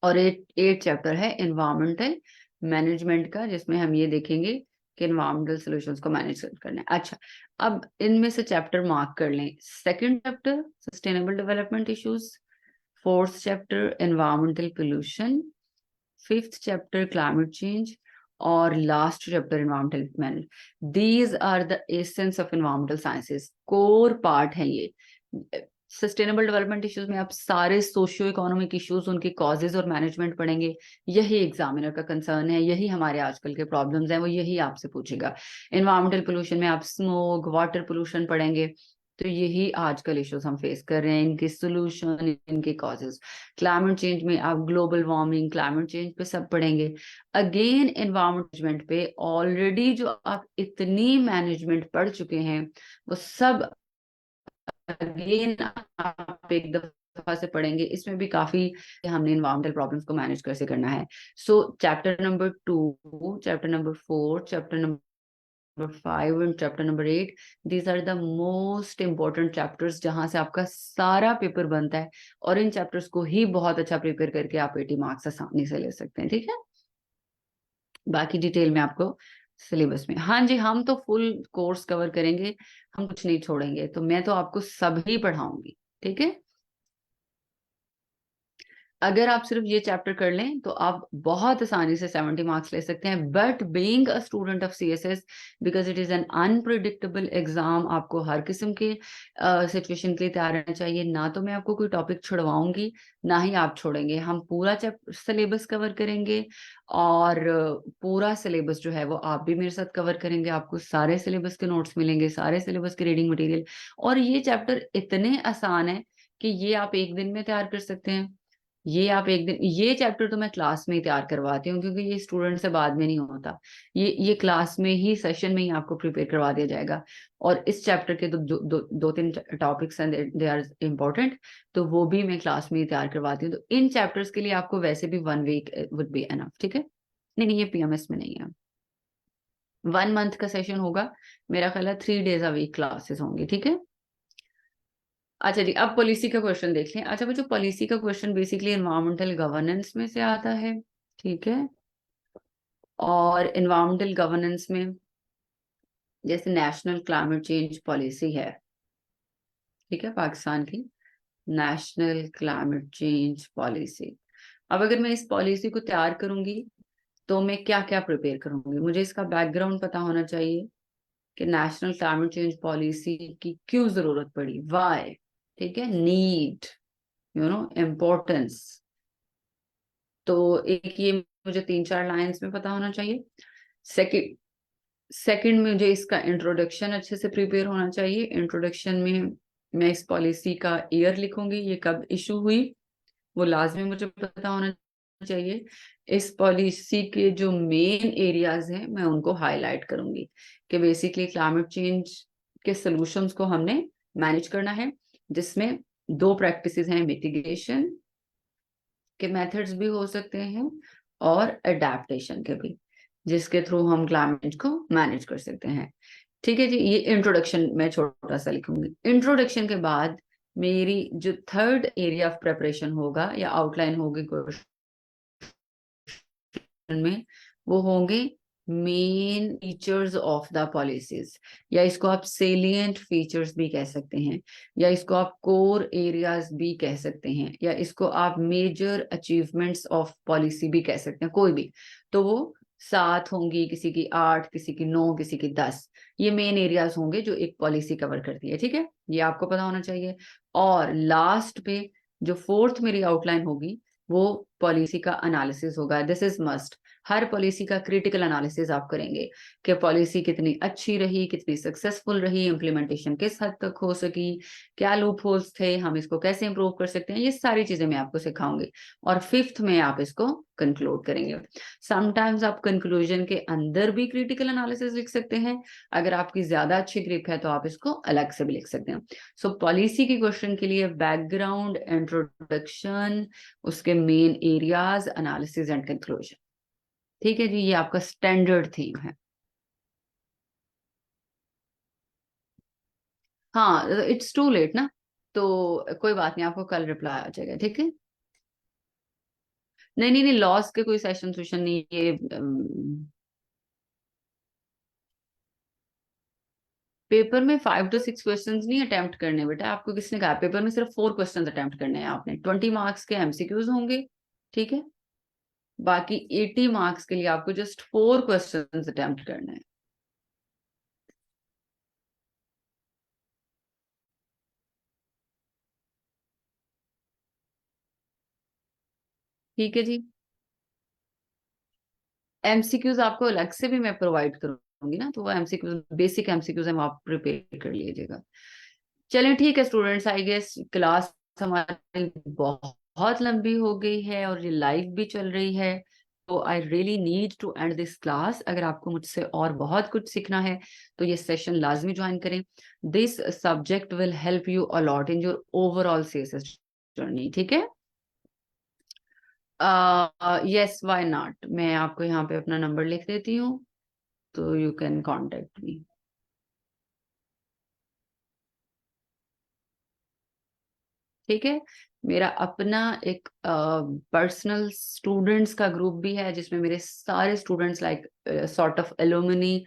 [SPEAKER 1] और 8 चैप्टर है एनवायरमेंटल मैनेजमेंट का, जिसमें हम ये देखेंगे कि एनवायरमेंटल सॉल्यूशंस को मैनेज करना है। अच्छा, अब इनमें से चैप्टर मार्क कर लें। Second chapter sustainable development issues, fourth chapter environmental pollution, fifth chapter climate change, और last chapter environmental management. These are the essence of environmental sciences, core part है ये। सस्टेनेबल डेवलपमेंट इश्यूज में आप सारे socio economic issues, उनके causes और management पढ़ेंगे। यही एग्जामिनर का कंसर्न है, यही हमारे आजकल के प्रॉब्लम्स हैं, वो यही आपसे पूछेगा। एनवायरमेंटल पोल्यूशन में आप स्मोक, वाटर पोल्यूशन पढ़ेंगे, तो यही आजकल इश्यूज हम फेस कर रहे हैं, इनके सोल्यूशन, इनके कॉजेज। क्लाइमेट चेंज में आप ग्लोबल वार्मिंग, क्लाइमेट चेंज पे सब पढ़ेंगे। अगेन एनवायरमेंट पे ऑलरेडी जो आप इतनी मैनेजमेंट पढ़ चुके हैं, वो सब अगेन आप एक दफा से पढ़ेंगे। इसमें भी काफी हमने एनवायरमेंटल प्रॉब्लम्स को मैनेज कैसे करना है। So chapter number 2, chapter number 4, chapter number 5 and chapter number 8, these are the most important chapters, जहां से आपका सारा पेपर बनता है। और इन चैप्टर्स को ही बहुत अच्छा प्रिपेयर करके आप 80 मार्क्स आसानी से ले सकते हैं, ठीक है। बाकी डिटेल में आपको सिलेबस में, हाँ जी, हम तो फुल कोर्स कवर करेंगे, हम कुछ नहीं छोड़ेंगे। तो मैं तो आपको सब ही पढ़ाऊंगी, ठीक है। अगर आप सिर्फ ये चैप्टर कर लें तो आप बहुत आसानी से 70 मार्क्स ले सकते हैं। But being a student of CSS, because it is an unpredictable exam, आपको हर किस्म के सिचुएशन के लिए तैयार रहना चाहिए। ना तो मैं आपको कोई टॉपिक छुड़वाऊंगी, ना ही आप छोड़ेंगे। हम पूरा चैप्टर सिलेबस कवर करेंगे, और पूरा सिलेबस जो है वो आप भी मेरे साथ कवर करेंगे। आपको सारे सिलेबस के नोट्स मिलेंगे, सारे सिलेबस के रीडिंग मटेरियल। और ये चैप्टर इतने आसान है कि ये आप एक दिन में तैयार कर सकते हैं। ये आप एक दिन, ये चैप्टर तो मैं क्लास में ही तैयार करवाती हूँ, क्योंकि ये स्टूडेंट से बाद में नहीं होता। ये क्लास में ही, सेशन में ही आपको प्रिपेयर करवा दिया जाएगा। और इस चैप्टर के तो दो तीन टॉपिक्स हैं, दे आर इम्पोर्टेंट, तो वो भी मैं क्लास में ही तैयार करवाती हूँ। तो इन चैप्टर्स के लिए आपको वैसे भी 1 वीक वुड बी एनफ, ठीक है। नहीं नहीं, ये पीएमएस में नहीं है। 1 मंथ का सेशन होगा, मेरा ख्याल है 3 डेज अ वीक क्लासेस होंगी, ठीक है। अच्छा जी, अब पॉलिसी का क्वेश्चन देख लें। अच्छा बच्चों, पॉलिसी का क्वेश्चन बेसिकली एनवायरमेंटल गवर्नेंस में से आता है, ठीक है। और एनवायरमेंटल गवर्नेंस में जैसे नेशनल क्लाइमेट चेंज पॉलिसी है, ठीक है, पाकिस्तान की नेशनल क्लाइमेट चेंज पॉलिसी। अब अगर मैं इस पॉलिसी को तैयार करूंगी तो मैं क्या क्या प्रिपेयर करूंगी? मुझे इसका बैकग्राउंड पता होना चाहिए कि नेशनल क्लाइमेट चेंज पॉलिसी की क्यों जरूरत पड़ी, वाई, ठीक है, नीड, इम्पोर्टेंस। तो एक ये मुझे 3-4 लाइंस में पता होना चाहिए। सेकंड सेकंड मुझे इसका इंट्रोडक्शन अच्छे से प्रिपेयर होना चाहिए। इंट्रोडक्शन में मैं इस पॉलिसी का ईयर लिखूंगी, ये कब इशू हुई, वो लाजमी मुझे पता होना चाहिए। इस पॉलिसी के जो मेन एरियाज हैं मैं उनको हाईलाइट करूंगी कि बेसिकली क्लाइमेट चेंज के सॉल्यूशंस को हमने मैनेज करना है, जिसमें 2 प्रैक्टिसेस हैं, मिटिगेशन के मेथड्स भी हो सकते हैं और अडेप्टेशन के भी, जिसके थ्रू हम क्लाइमेट को मैनेज कर सकते हैं, ठीक है जी। ये इंट्रोडक्शन मैं छोटा सा लिखूंगी। इंट्रोडक्शन के बाद मेरी जो थर्ड एरिया ऑफ प्रिपरेशन होगा या आउटलाइन होगी क्वेश्चन में, वो होंगे main features of the policies, या इसको आप सेलिएंट फीचर्स भी कह सकते हैं, या इसको आप कोर एरियाज भी कह सकते हैं, या इसको आप मेजर अचीवमेंट्स ऑफ पॉलिसी भी कह सकते हैं, कोई भी। तो वो 7 होंगी, किसी की 8, किसी की 9, किसी की 10। ये मेन एरियाज होंगे जो एक पॉलिसी कवर करती है, ठीक है, ये आपको पता होना चाहिए। और लास्ट पे जो फोर्थ मेरी आउटलाइन होगी वो पॉलिसी का एनालिसिस होगा। This is must, her policy का क्रिटिकल एनालिसिस आप करेंगे कि पॉलिसी कितनी अच्छी रही, कितनी सक्सेसफुल रही, इम्प्लीमेंटेशन किस हद तक हो सकी, क्या लूप होल्स थे, हम इसको कैसे इंप्रूव कर सकते हैं, ये सारी चीजें मैं आपको सिखाऊंगी। और फिफ्थ में आप इसको कंक्लूड करेंगे। समटाइम्स आप कंक्लूजन के अंदर भी क्रिटिकल एनालिसिस लिख सकते हैं, अगर आपकी ज्यादा अच्छी ग्रिप है तो आप इसको अलग से भी लिख सकते हैं। सो पॉलिसी की क्वेश्चन के लिए बैकग्राउंड, इंट्रोडक्शन, उसके main areas, analysis and conclusion, ठीक है जी, ये आपका स्टैंडर्ड थीम है। हाँ, इट्स टू लेट ना, तो कोई बात नहीं, आपको कल रिप्लाई आ जाएगा, ठीक है। नहीं नहीं नहीं, लॉस के कोई सेशन सेशन नहीं, ये पेपर में 5 to 6 क्वेश्चंस नहीं अटेम्प्ट करने बेटा, आपको किसने कहा? पेपर में सिर्फ 4 क्वेश्चंस अटेम्प्ट करने हैं आपने। 20 मार्क्स के एमसीक्यूज होंगे, ठीक है। बाकी 80 मार्क्स के लिए आपको जस्ट 4 क्वेश्चंस अटेम्प्ट करने हैं, ठीक है जी। एमसीक्यूज आपको अलग से भी मैं प्रोवाइड करूंगी ना, तो वो एमसीक्यूज, बेसिक एमसीक्यूज है, वो आप प्रिपेयर कर लीजिएगा। चलिए ठीक है स्टूडेंट्स, आई गेस क्लास हमारी बहुत लंबी हो गई है और ये लाइव भी चल रही है, तो I really need to end this class. अगर आपको मुझसे और बहुत कुछ सीखना है तो ये सेशन लाजमी ज्वाइन करें। This subject will help you a lot in your overall CSS journey, ठीक है। यस, व्हाई नॉट, मैं आपको यहाँ पे अपना नंबर लिख देती हूँ, तो यू कैन कांटेक्ट मी, ठीक है। मेरा अपना एक पर्सनल स्टूडेंट्स का ग्रुप भी है, जिसमें मेरे सारे students like sort of alumni,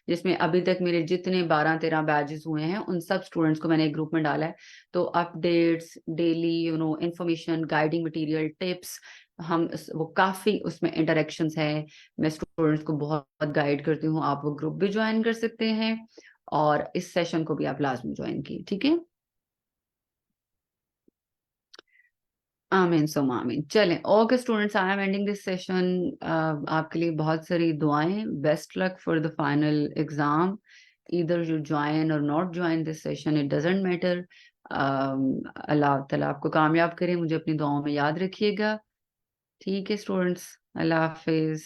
[SPEAKER 1] जिसमें अभी तक मेरे जितने 12-13 बैचेस हुए हैं उन सब स्टूडेंट्स को मैंने एक ग्रुप में डाला है। तो updates, daily information, guiding material, tips, वो काफी उसमें इंटरेक्शंस है। मैं स्टूडेंट्स को बहुत गाइड करती हूँ, आप वो ग्रुप भी ज्वाइन कर सकते हैं, और इस सेशन को भी आप लाजमी ज्वाइन कीजिए, ठीक है। आमीन सुम आमीन। चलें, okay students, I am ending this session. आपके लिए बहुत सारी दुआएं, best luck for the final exam. either you join or not join this session, it doesn't matter. अल्लाह ताला आपको कामयाब करे, मुझे अपनी दुआओं में याद रखिएगा। ठीक है स्टूडेंट्स, अल्लाह हाफिज।